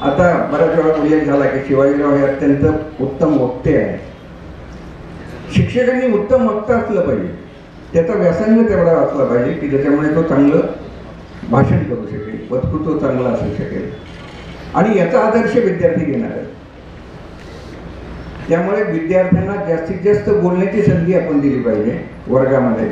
आता बऱ्याच वेळा उल्लेख झाला की शिवाजीराव हे अत्यंत उत्तम वक्ते आहे. शिक्षकांनी उत्तम वक्ता असलं पाहिजे, त्याचा व्यासंग तेवढा असला पाहिजे की ज्याच्यामुळे तो चांगलं भाषण करू शकेल, वक्तृत्व चांगलं असू शकेल आणि याचा आदर्श विद्यार्थी घेणार आहे. त्यामुळे विद्यार्थ्यांना जास्तीत जास्त बोलण्याची संधी आपण दिली पाहिजे वर्गामध्ये.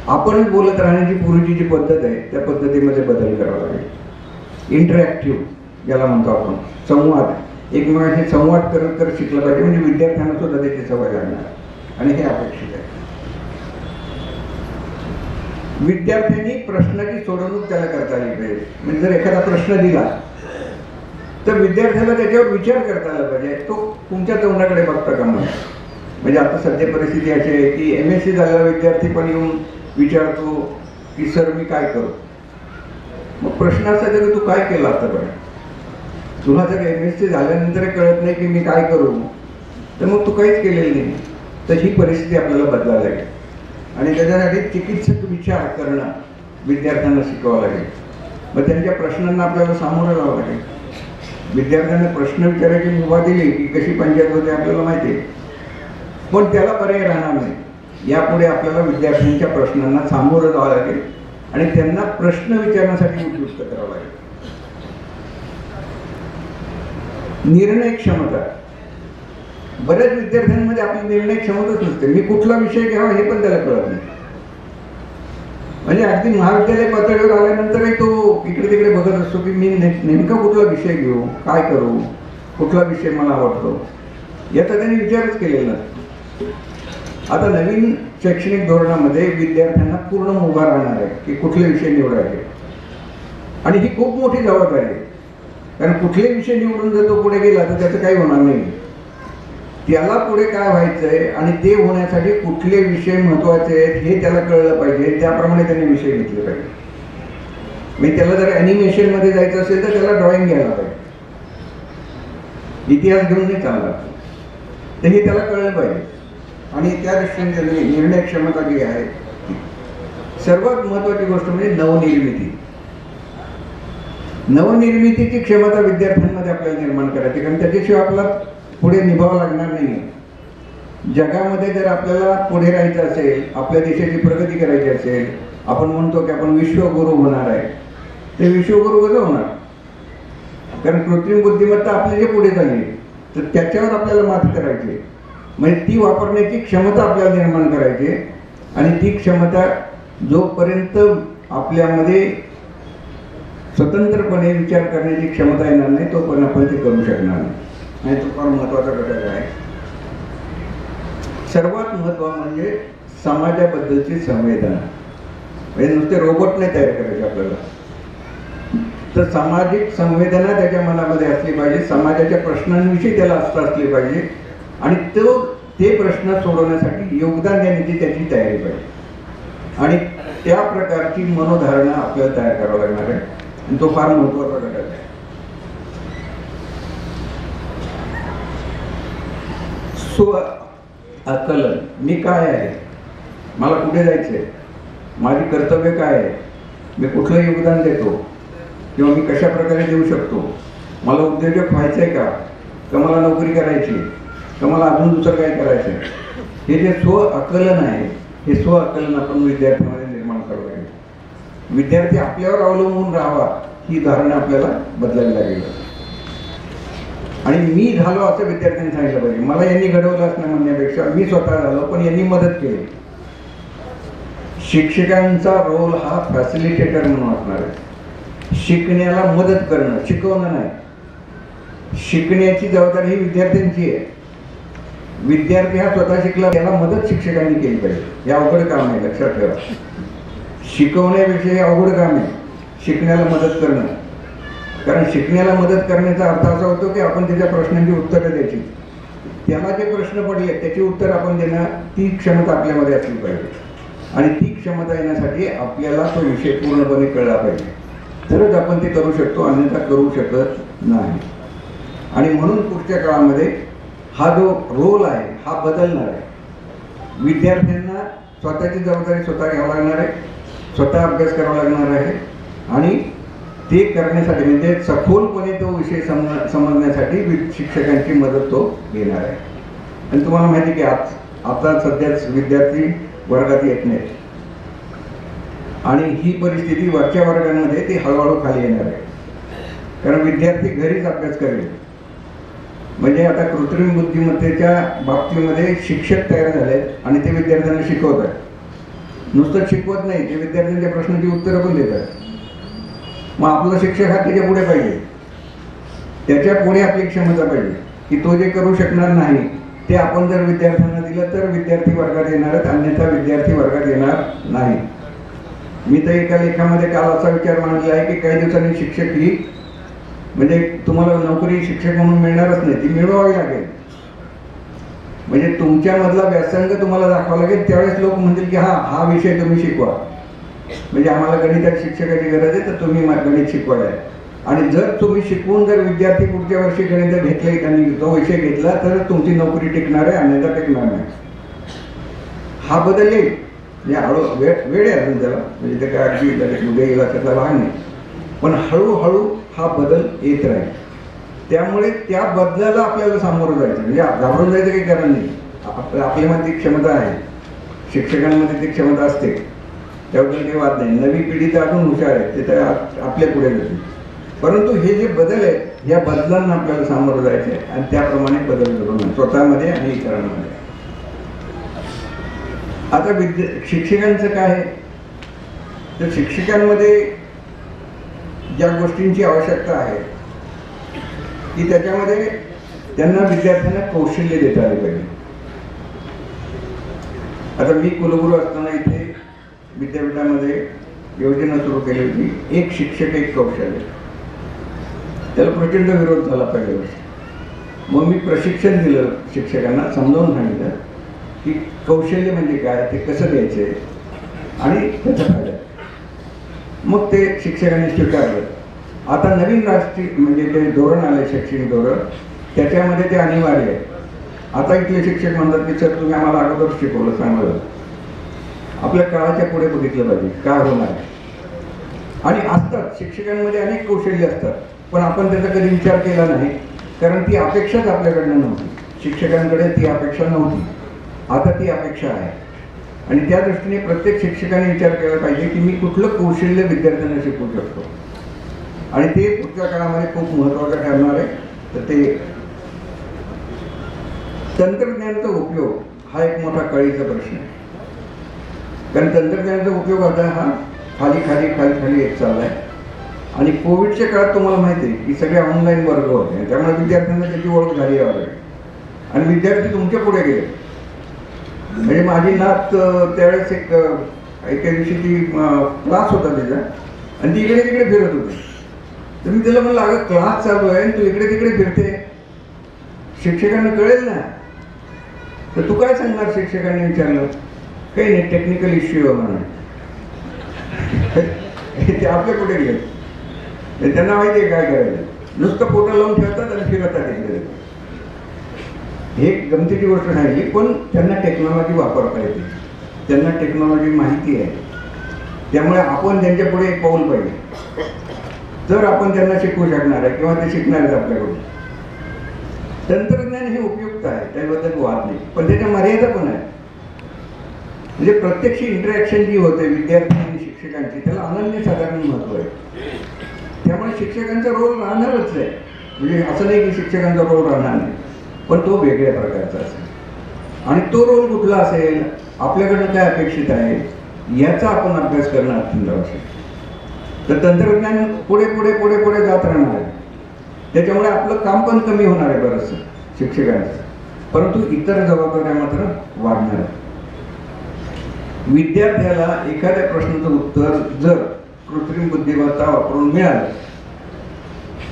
आपणच बोलत राहण्याची पूर्वीची जी पद्धत आहे त्या पद्धतीमध्ये बदल करावा लागेल. इंटरॅक्टिव्ह याला म्हणतो आपण, संवाद, एकमेकांशी संवाद करत करत शिकलं पाहिजे, म्हणजे विद्यार्थ्यांना सुद्धा त्याची सवय लागणार आणि हे अपेक्षित आहे. विद्यार्थ्यांनी प्रश्नाची सोडवणूक त्याला करता आली पाहिजे. म्हणजे जर एखादा प्रश्न दिला तर विद्यार्थ्याला त्याच्यावर विचार करता आला पाहिजे. तो तुमच्या तोंडाकडे बघता का म्हणून. म्हणजे आता सध्या परिस्थिती अशी आहे की MSc झालेला विद्यार्थी पण येऊन विचारतो की सर मी काय करू. मग प्रश्न असा की तू काय केलं आतापर्यंत. तुला जर MSc झाल्यानंतर कळत नाही की मी काय करू, तर मग तू काहीच केलेलं नाही. तर ही परिस्थिती आपल्याला बदलायला लागेल आणि त्याच्यासाठी चिकित्सक विचार करणं विद्यार्थ्यांना शिकवावं लागेल. मग त्यांच्या प्रश्नांना आपल्याला सामोरं जावं लागेल. विद्यार्थ्यांना प्रश्न विचारायची मुभा दिली की कशी पंचायत होते आपल्याला माहिती आहे, पण त्याला पर्याय राहणार नाही. यापुढे आपल्याला विद्यार्थ्यांच्या प्रश्नांना सामोरं जावं लागेल आणि त्यांना प्रश्न विचारण्यासाठी उद्युक्त करावं लागेल. निर्णय क्षमता. बऱ्याच विद्यार्थ्यांमध्ये आपली निर्णय क्षमताच नसते. मी कुठला विषय घ्यावा हे पण त्याला कळत नाही. म्हणजे अगदी महाविद्यालय पातळीवर आल्यानंतरही तो इकडे तिकडे बघत असतो की मी नेमका कुठला विषय घेऊ, काय करू, कुठला विषय मला आवडतो, याचा त्यांनी विचारच केलेला. आता नवीन शैक्षणिक धोरणामध्ये विद्यार्थ्यांना पूर्ण मुभा राहणार आहे की कुठले विषय निवडायचे, आणि ही खूप मोठी जबाबदारी आहे. कारण कुठले विषय निवडून जर तो पुढे गेला तर त्याचं काही होणार नाही. त्याला पुढे काय व्हायचंय आणि ते होण्यासाठी कुठले विषय महत्वाचे आहेत हे त्याला कळलं पाहिजे, त्याप्रमाणे त्यांनी विषय घेतले पाहिजे. म्हणजे त्याला जर ॲनिमेशन मध्ये जायचं असेल तर त्याला ड्रॉइंग घ्यायला पाहिजे, इतिहास घेऊन नाही चालला. तर हे त्याला कळलं पाहिजे. आणि त्या दृष्टीने निर्णय क्षमता जी आहे, सर्वात महत्वाची गोष्ट म्हणजे नवनिर्मिती. नवनिर्मितीची क्षमता विद्यार्थ्यांमध्ये आपल्याला निर्माण करायची, कारण त्याच्याशिवाय आपला पुढे निभावं लागणार नाही. जगामध्ये जर आपल्याला पुढे राहायचं असेल, आपल्या देशाची प्रगती करायची असेल, आपण म्हणतो की आपण विश्वगुरु होणार आहे, ते विश्वगुरु कसं होणार? कारण कृत्रिम बुद्धिमत्ता आपल्या जे पुढे झाली तर त्याच्यावर आपल्याला मात करायची, म्हणजे ती वापरण्याची क्षमता आपल्याला निर्माण करायची. आणि ती क्षमता जोपर्यंत आपल्यामध्ये स्वतंत्रपणे विचार करण्याची क्षमता येणार नाही तोपर्यंत आपण ते करू शकणार नाही. आणि तो फार महत्वाचा घटक आहे. सर्वात महत्व म्हणजे समाजाबद्दलची संवेदना. म्हणजे नुसते रोबोट नाही तयार करायचे आपल्याला, तर सामाजिक संवेदना त्याच्या मनामध्ये असली पाहिजे, समाजाच्या प्रश्नांविषयी त्याला असली पाहिजे, आणि ते प्रश्न सोडवण्यासाठी योगदान देण्याची त्याची तयारी पाहिजे. आणि त्या प्रकारची मनोधारणा आपल्याला तयार करावं लागणार आहे, आणि तो फार महत्वाचा घटक आहे. स्व आकलन, मी काय आहे, मला कुठे जायचंय, माझी कर्तव्य काय आहे, मी कुठलं योगदान देतो किंवा मी कशा प्रकारे देऊ शकतो, मला उद्योजक व्हायचंय का मला नोकरी करायची, का मला अजून दुसरं काय करायचंय, हे जे स्व आकलन आहे, हे स्व आकलन आपण विद्यार्थ्यांमध्ये निर्माण करावं लागेल. विद्यार्थी आपल्यावर अवलंबून राहावा ही धारणा आपल्याला बदलायला लागेल. आणि मी झालो असं विद्यार्थ्यांनी सांगितलं पाहिजे. मला यांनी घडवलं असं म्हणण्यापेक्षा मी स्वतः झालो पण यांनी मदत केली. शिक्षकांचा रोल हा फॅसिलिटेटर म्हणून असणार आहे. शिकण्याला मदत करणं, शिकवणं नाही. शिकण्याची जबाबदारी ही विद्यार्थ्यांची आहे. विद्यार्थी हा स्वतः शिकला, त्याला मदत शिक्षकांनी केली पाहिजे. हे अवघड काम आहे, लक्षात ठेवा. शिकवण्याविषयी हे अवघड काम आहे, शिकण्याला मदत करणं. कारण शिकण्याला मदत करण्याचा अर्थ असा होतो की आपण त्याच्या प्रश्नांची उत्तरं द्यायची, त्याला जे प्रश्न पडले त्याची उत्तर आपण देणं, ती क्षमता आपल्यामध्ये असली पाहिजे. आणि ती क्षमता येण्यासाठी आपल्याला तो विषय पूर्णपणे कळला पाहिजे, तरच आपण ते करू शकतो, अन्यथा करू शकत नाही. आणि म्हणून पुढच्या काळामध्ये हा जो रोल आहे हा बदलणार आहे. विद्यार्थ्यांना स्वतःची जबाबदारी स्वतः घ्यावं लागणार आहे, स्वतः अभ्यास करावा लागणार आहे, आणि ते करण्यासाठी म्हणजे सखोलपणे तो विषय समजण्यासाठी शिक्षकांची मदत तो घेणार आहे. आणि तुम्हाला माहिती की आता सध्याच विद्यार्थी वर्गात येत नाहीत, आणि ही परिस्थिती वरच्या वर्गांमध्ये ती हळूहळू खाली येणार आहे. कारण विद्यार्थी घरीच अभ्यास करेल. म्हणजे आता कृत्रिम बुद्धिमत्तेच्या बाबतीमध्ये शिक्षक तयार झालेत आणि ते विद्यार्थ्यांना शिकवत आहेत. नुसतं शिकवत नाही, ते विद्यार्थ्यांच्या प्रश्नांची उत्तरं पण देतात. मग आपला शिक्षक हा त्याच्या पुढे पाहिजे, त्याच्या पुढे आपली क्षमता पाहिजे की तो जे करू शकणार नाही ते आपण जर विद्यार्थ्यांना दिलं तर विद्यार्थी वर्गात येणार आहेत, अन्यथा विद्यार्थी वर्गात येणार नाही. मी तर एका लेखामध्ये काल असा विचार मांडला आहे की काही दिवसांनी शिक्षक ही म्हणजे तुम्हाला नोकरी शिक्षक म्हणून मिळणारच नाही, ती मिळवावी लागेल. म्हणजे तुमच्यामधला व्यासंग तुम्हाला दाखवावा लागेल. त्यावेळेस लोक म्हणतील की हा विषय तुम्ही शिकवा. म्हणजे आम्हाला गणितात शिक्षकाची गरज आहे तर तुम्ही गणित शिकवायला आहे. आणि जर तुम्ही शिकवून जर विद्यार्थी पुढच्या वर्षी गणित घेतले आणि तो विषय घेतला तर तुमची नोकरी टिकणार आहे, अन्यथा टिकणार नाही. हा बदल येईल. वेळ आहे अजून त्याला, म्हणजे ते काय अगदी उद्या येईल त्याचा भाग नाही, पण हळूहळू हा बदल येत राहील. त्यामुळे त्या बदलाला आपल्याला सामोरं जायचं, म्हणजे घाबरून जायचं काही कारण नाही. आपल्यामध्ये ती क्षमता आहे, शिक्षकांमध्ये ती क्षमता असते, त्याबद्दल काही वाद नाही. नवी पिढी तर अजून हुशार आहे, ते तर आपल्या पुढे जाते. परंतु हे जे बदल आहेत या बदलांना आपल्याला सामोरं जायचं आहे आणि त्याप्रमाणे बदल घडवणं स्वतःमध्ये आणि इतरांमध्ये. आता शिक्षकांचं काय आहे, तर शिक्षकांमध्ये ज्या गोष्टींची आवश्यकता आहे की त्याच्यामध्ये त्यांना विद्यार्थ्यांना कौशल्य देता आले पाहिजे. आता मी कुलगुरू असताना इथे विद्यापीठामध्ये योजना सुरू केली होती, एक शिक्षक एक कौशल्य. त्याला प्रचंड विरोध झाला पहिल्या वर्षी. मग मी प्रशिक्षण दिलं शिक्षकांना, समजावून सांगितलं की कौशल्य म्हणजे काय, ते कसं द्यायचे आणि त्याचा फायदा. मग ते शिक्षकांनी स्वीकारलं. आता नवीन राष्ट्रीय म्हणजे ते धोरण आलं, शैक्षणिक धोरण, त्याच्यामध्ये ते अनिवार्य आहे. आता इथले शिक्षक म्हणतात की सर तुम्ही आम्हाला अगोदर शिकवलं, चांगलं. आपल्या काळाच्या पुढे बघितलं पाहिजे काय होणार आहे. आणि असतात शिक्षकांमध्ये अनेक कौशल्य असतात, पण आपण त्याचा कधी विचार केला नाही, कारण ती अपेक्षाच आपल्याकडनं नव्हती. शिक्षकांकडे ती अपेक्षा नव्हती, आता ती अपेक्षा आहे. आणि त्या दृष्टीने प्रत्येक शिक्षकाने विचार केला पाहिजे की मी कुठलं कौशल्य विद्यार्थ्यांना शिकवू शकतो, आणि ते पुढच्या काळामध्ये खूप महत्त्वाचं ठरणार आहे. तर ते तंत्रज्ञानाचा उपयोग हा एक मोठा कळीचा प्रश्न आहे, कारण तंत्रज्ञानाचा उपयोग आता हा खाली खाली खाली खाली येत चाललाय. आणि कोविडच्या काळात तुम्हाला माहिती आहे की सगळे ऑनलाईन वर्ग होते, त्यामुळे विद्यार्थ्यांना त्याची ओळख झाली आहे आणि विद्यार्थी तुमच्या पुढे गेले. म्हणजे माझी नात त्यावेळेस एका दिवशी ती क्लास होता तिचा, आणि ती इकडे तिकडे फिरत होती. तर मी तिला म्हणलं अगं क्लास चालू आहे तू इकडे तिकडे फिरते, शिक्षकांना कळेल ना. तर तू काय सांगणार, शिक्षकांनी विचारलं. काही नाही, टेक्निकल इश्यू म्हणून. ते आपल्या कुठे गेले, त्यांना माहिती आहे काय करायचं, नुसतं फोटो लावून ठेवतात आणि फिरतात इकडे. हे गमतीची गोष्ट नाही, पण त्यांना टेक्नॉलॉजी वापरता येते, त्यांना टेक्नॉलॉजी माहिती आहे. त्यामुळे आपण त्यांच्या पुढे एक पाऊल पाहिजे, तर आपण त्यांना शिकवू शकणार आहे किंवा ते शिकणार आहेत आपल्याकडून. तंत्रज्ञान हे उपयुक्त आहे, त्याबद्दल वाद नाही, पण त्याच्या मर्यादा पण आहे. म्हणजे प्रत्यक्ष इंटरॅक्शन जी होते विद्यार्थी आणि शिक्षकांची, त्याला अनन्यसाधारण महत्त्व आहे. त्यामुळे शिक्षकांचा रोल राहणारच आहे. म्हणजे असं नाही की शिक्षकांचा रोल राहणार नाही, पण तो वेगळ्या प्रकारचा असेल. आणि तो रोल कुठला असेल, आपल्याकडनं काय अपेक्षित आहे, याचा आपण अभ्यास करणं अत्यंत आवश्यक आहे. तर तंत्रज्ञान पुढे पुढे पुढे पुढे जात राहणार आहे, त्याच्यामुळे आपलं काम पण कमी होणार आहे बरंचसं शिक्षकांचं, परंतु इतर जबाबदाऱ्या मात्र वाढणार आहे. विद्यार्थ्याला एखाद्या प्रश्नाचं उत्तर जर कृत्रिम बुद्धिमत्ता वापरून मिळालं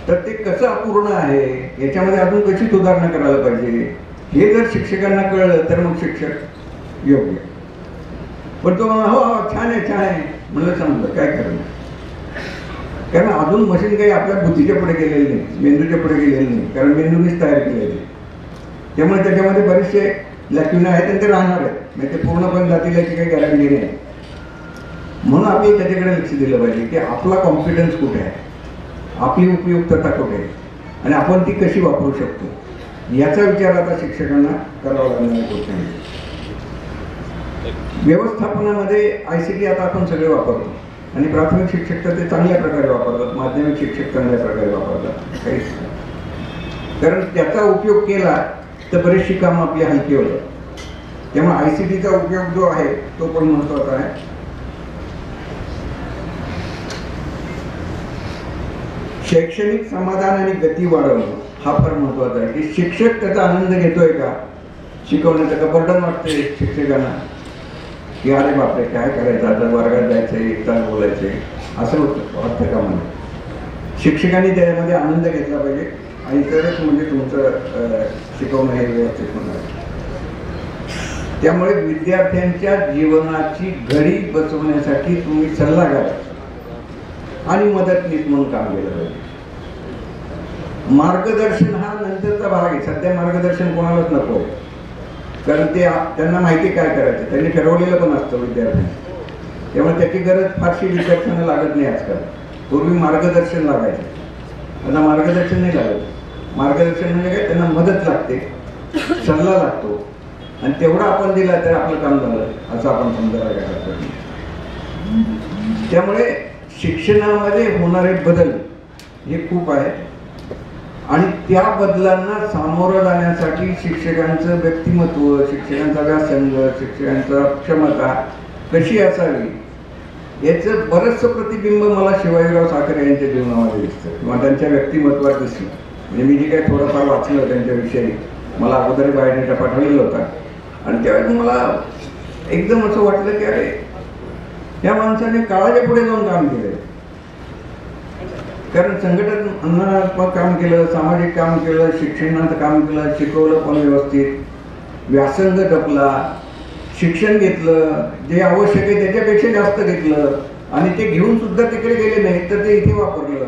तर ते कसं अपूर्ण आहे, याच्यामध्ये अजून कशी सुधारणा करायला पाहिजे, हे जर शिक्षकांना कळलं तर मग शिक्षक योग्य. पण तो म्हणा हो छान आहे छान आहे म्हणलं, समजलं काय करणार, कारण अजून मशीन काही आपल्या बुद्धीच्या पुढे गेलेली नाही, मेंदूच्या पुढे गेलेली नाही, कारण मेंदूनेच तयार केलेली. त्यामुळे त्याच्यामध्ये बरेचसे लॅक्युना आहेत आणि ते राहणार आहेत, म्हणजे ते पूर्णपणे जातील याची काही गॅरंटी नाही. म्हणून आपल्याला त्याच्याकडे लक्ष दिलं पाहिजे की आपला कॉन्फिडन्स कुठे आहे, आपली उपयुक्तता कुठे आहे आणि आपण ती कशी वापरू शकतो, याचा विचार आता शिक्षकांना करावा लागणार आहे. व्यवस्थापनामध्ये ICT आता आपण सगळे वापरतो आणि प्राथमिक शिक्षक तर ते चांगल्या प्रकारे वापरतात, माध्यमिक शिक्षक चांगल्या प्रकारे वापरतात, काहीच कारण त्याचा उपयोग केला तर बरेचशी कामं आपली हलकी होतात. त्यामुळे ICTचा उपयोग जो आहे तो पण महत्त्वाचा आहे. शैक्षणिक समाधान आणि गती वाढवणं हा फार महत्त्वाचा आहे की शिक्षक त्याचा आनंद घेतोय का, शिकवण्याचं का बर्डन वाटतंय शिक्षकांना की अरे बापरे काय करायचं, आता वर्गात जायचंय, एक तास बोलायचंय, असं वाटतं का मला. शिक्षकांनी त्याच्यामध्ये आनंद घेतला पाहिजे आणि तरच म्हणजे तुमचं शिकवणं हे व्यवस्थित होणार. त्यामुळे विद्यार्थ्यांच्या जीवनाची घडी बसवण्यासाठी तुम्ही सल्लागार आणि मदतनीस म्हणून काम केलं पाहिजे. मार्गदर्शन हा नंतरचा भाग आहे, सध्या मार्गदर्शन कोणालाच नको, कारण ते त्यांना माहिती काय करायचं, त्यांनी ठरवलेलं पण असतं विद्यार्थ्यांनी. त्यामुळे त्याची गरज फारशी विद्यार्थ्यांना लागत नाही आजकाल. पूर्वी मार्गदर्शन लागायचं, आता मार्गदर्शन नाही लागत. मार्गदर्शन म्हणजे काय, त्यांना मदत लागते, सल्ला लागतो आणि तेवढा आपण दिला तर आपलं काम झालं असं आपण समजायला लागतो. त्यामुळे शिक्षणामध्ये होणारे बदल हे खूप आहेत आणि त्या बदलांना सामोरं जाण्यासाठी शिक्षकांचं व्यक्तिमत्व, शिक्षकांचा व्यासंग, शिक्षकांचा क्षमता कशी असावी याचं बरंचसं प्रतिबिंब मला शिवाजीराव साखरे यांच्या जीवनामध्ये दिसतं किंवा त्यांच्या व्यक्तिमत्वात दिसलं. म्हणजे मी जे काही थोडंफार वाचलं त्यांच्याविषयी, मला अगोदर बायोडेटा पाठवलेला होता आणि त्यावेळेस मला एकदम असं वाटलं की अरे या माणसाने काळाच्या पुढे जाऊन काम केलंय. कारण संघटनात्मक काम केलं, सामाजिक काम केलं, शिक्षणाचं काम केलं, शिकवलं पण व्यवस्थित, व्यासंग जपला, शिक्षण घेतलं, जे आवश्यक आहे त्याच्यापेक्षा जास्त घेतलं आणि ते घेऊन सुद्धा तिकडे गेले नाही तर ते इथे वापरलं.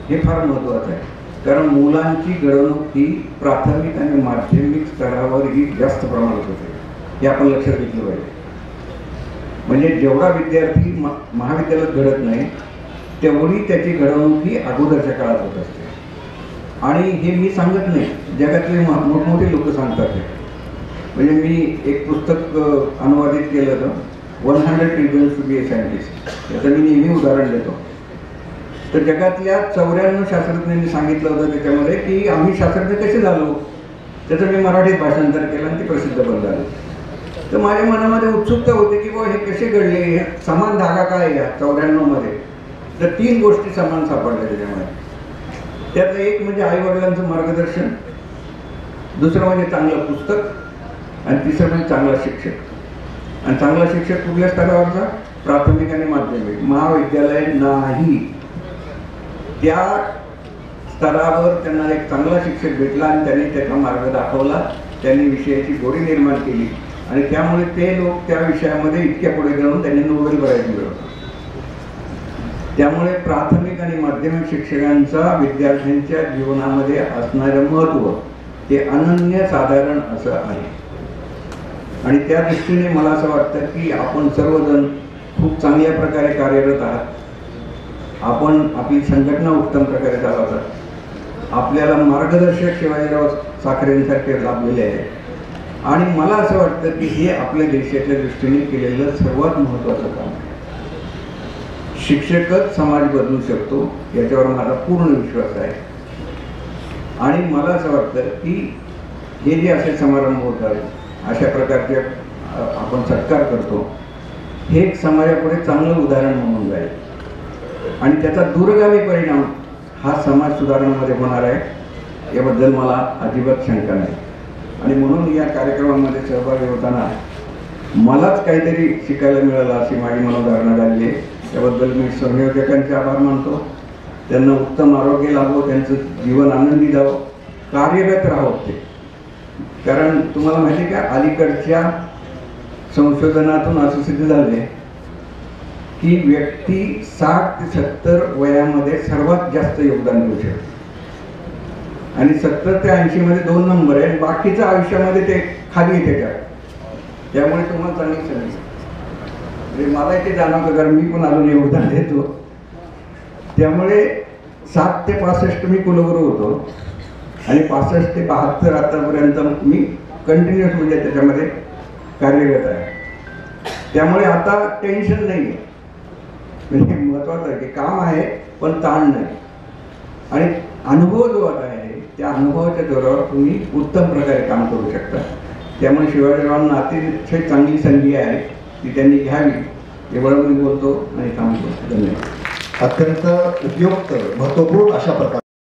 हे फार महत्वाचं आहे. कारण मुलांची घडवणूक ही प्राथमिक आणि माध्यमिक स्तरावर ही जास्त प्रमाणात होते, हे आपण लक्षात घेतलं पाहिजे. म्हणजे जेवढा विद्यार्थी महाविद्यालयात घडत नाही तेवढी त्याची घडवणूक ही अगोदरच्या काळात होत असते. आणि हे मी सांगत नाही, जगातले मोठमोठे लोक सांगतात. म्हणजे मी एक पुस्तक अनुवादित केलं होतं 100 Reasons to be a Scientist. याचं मी नेहमी उदाहरण देतो. तर जगातल्या 94 शास्त्रज्ञांनी सांगितलं होतं त्याच्यामध्ये की आम्ही शास्त्रज्ञ कसे झालो, त्याचं मी मराठीत भाषांतर केलं आणि ते प्रसिद्ध पण झालं. तर माझ्या मनामध्ये उत्सुकता होती की बाबा हे कसे घडले, हे समान धागा काय या 94 मध्ये. तर 3 गोष्टी समान सापडल्या त्याच्यामध्ये. त्यातलं एक म्हणजे आईवडिलांचं मार्गदर्शन, दुसरं म्हणजे चांगलं पुस्तक आणि तिसरं म्हणजे चांगला शिक्षक. आणि चांगला शिक्षक कुठल्या स्तरावरचा, प्राथमिक आणि माध्यमिक. महाविद्यालय नाही, त्या स्तरावर त्यांना एक चांगला शिक्षक भेटला आणि त्यांनी त्याचा मार्ग दाखवला, त्यांनी विषयाची गोडी निर्माण केली आणि त्यामुळे ते लोक त्या विषयामध्ये इतक्या पुढे जाऊन त्यांनी नोबेल प्राइज मिळवला. त्यामुळे प्राथमिक आणि माध्यमिक शिक्षकांचा विद्यार्थ्यांच्या जीवनामध्ये असणारं महत्त्व हे अनन्यसाधारण असं आहे. आणि त्या दृष्टीने मला असं वाटतं की आपण सर्वजण खूप चांगल्या प्रकारे कार्यरत आहात. आपण आपली संघटना उत्तम प्रकारे चालवतात. आपल्याला मार्गदर्शक शिवाजीराव साखरेंसारखे लाभलेले आहेत आणि मला असं वाटतं की हे आपल्या देशाच्या दृष्टीने केलेलं सर्वात महत्त्वाचं काम आहे. शिक्षकच समाज बदलू शकतो याच्यावर माझा पूर्ण विश्वास आहे. आणि मला असं वाटतं की हे जे असे समारंभ होतात, अशा प्रकारचे आपण सत्कार करतो, हे एक समाजापुढे चांगलं उदाहरण म्हणून जाईल आणि त्याचा दूरगामी परिणाम हा समाज सुधारणामध्ये होणार आहे याबद्दल मला अजिबात शंका नाही. आणि म्हणून या कार्यक्रमामध्ये सहभागी होताना मलाच काहीतरी शिकायला मिळालं अशी माझी मनोधारणा झाली आहे. त्याबद्दल मी संयोजकांचे आभार मानतो. त्यांना उत्तम आरोग्य लाभो, त्यांचं जीवन आनंदी जावं, कार्यरत राहो ते. कारण तुम्हाला माहिती आहे का, अलीकडच्या संशोधनातून असं सिद्ध झाले की व्यक्ती 60 ते 70 वयामध्ये सर्वात जास्त योगदान देऊ शकते आणि 70 ते 80 मध्ये 2 नंबर आहे. बाकीच्या आयुष्यामध्ये ते खाली येते का. त्यामुळे तुम्हाला चांगली संधी, म्हणजे मला इथे जाणवतं कारण मी पण अजून योगदान देतो. त्यामुळे 7 ते 65 मी कुलगुरू होतो आणि 65 ते 72 आतापर्यंत मी कंटिन्युअस म्हणजे त्याच्यामध्ये कार्यरत आहे. त्यामुळे आता टेन्शन नाही आहे. म्हणजे महत्वाचं आहे की काम आहे पण ताण नाही. आणि अनुभव जो आता आहे त्या अनुभवाच्या जोरावर तुम्ही उत्तम प्रकारे काम करू शकता. त्यामुळे शिवाजीरावांना अतिशय चांगली संधी आहे ती त्यांनी घ्यावी एवढं मी बोलतो आणि थांबतो. धन्यवाद. अत्यंत उपयुक्त महत्वपूर्ण अशा प्रकारे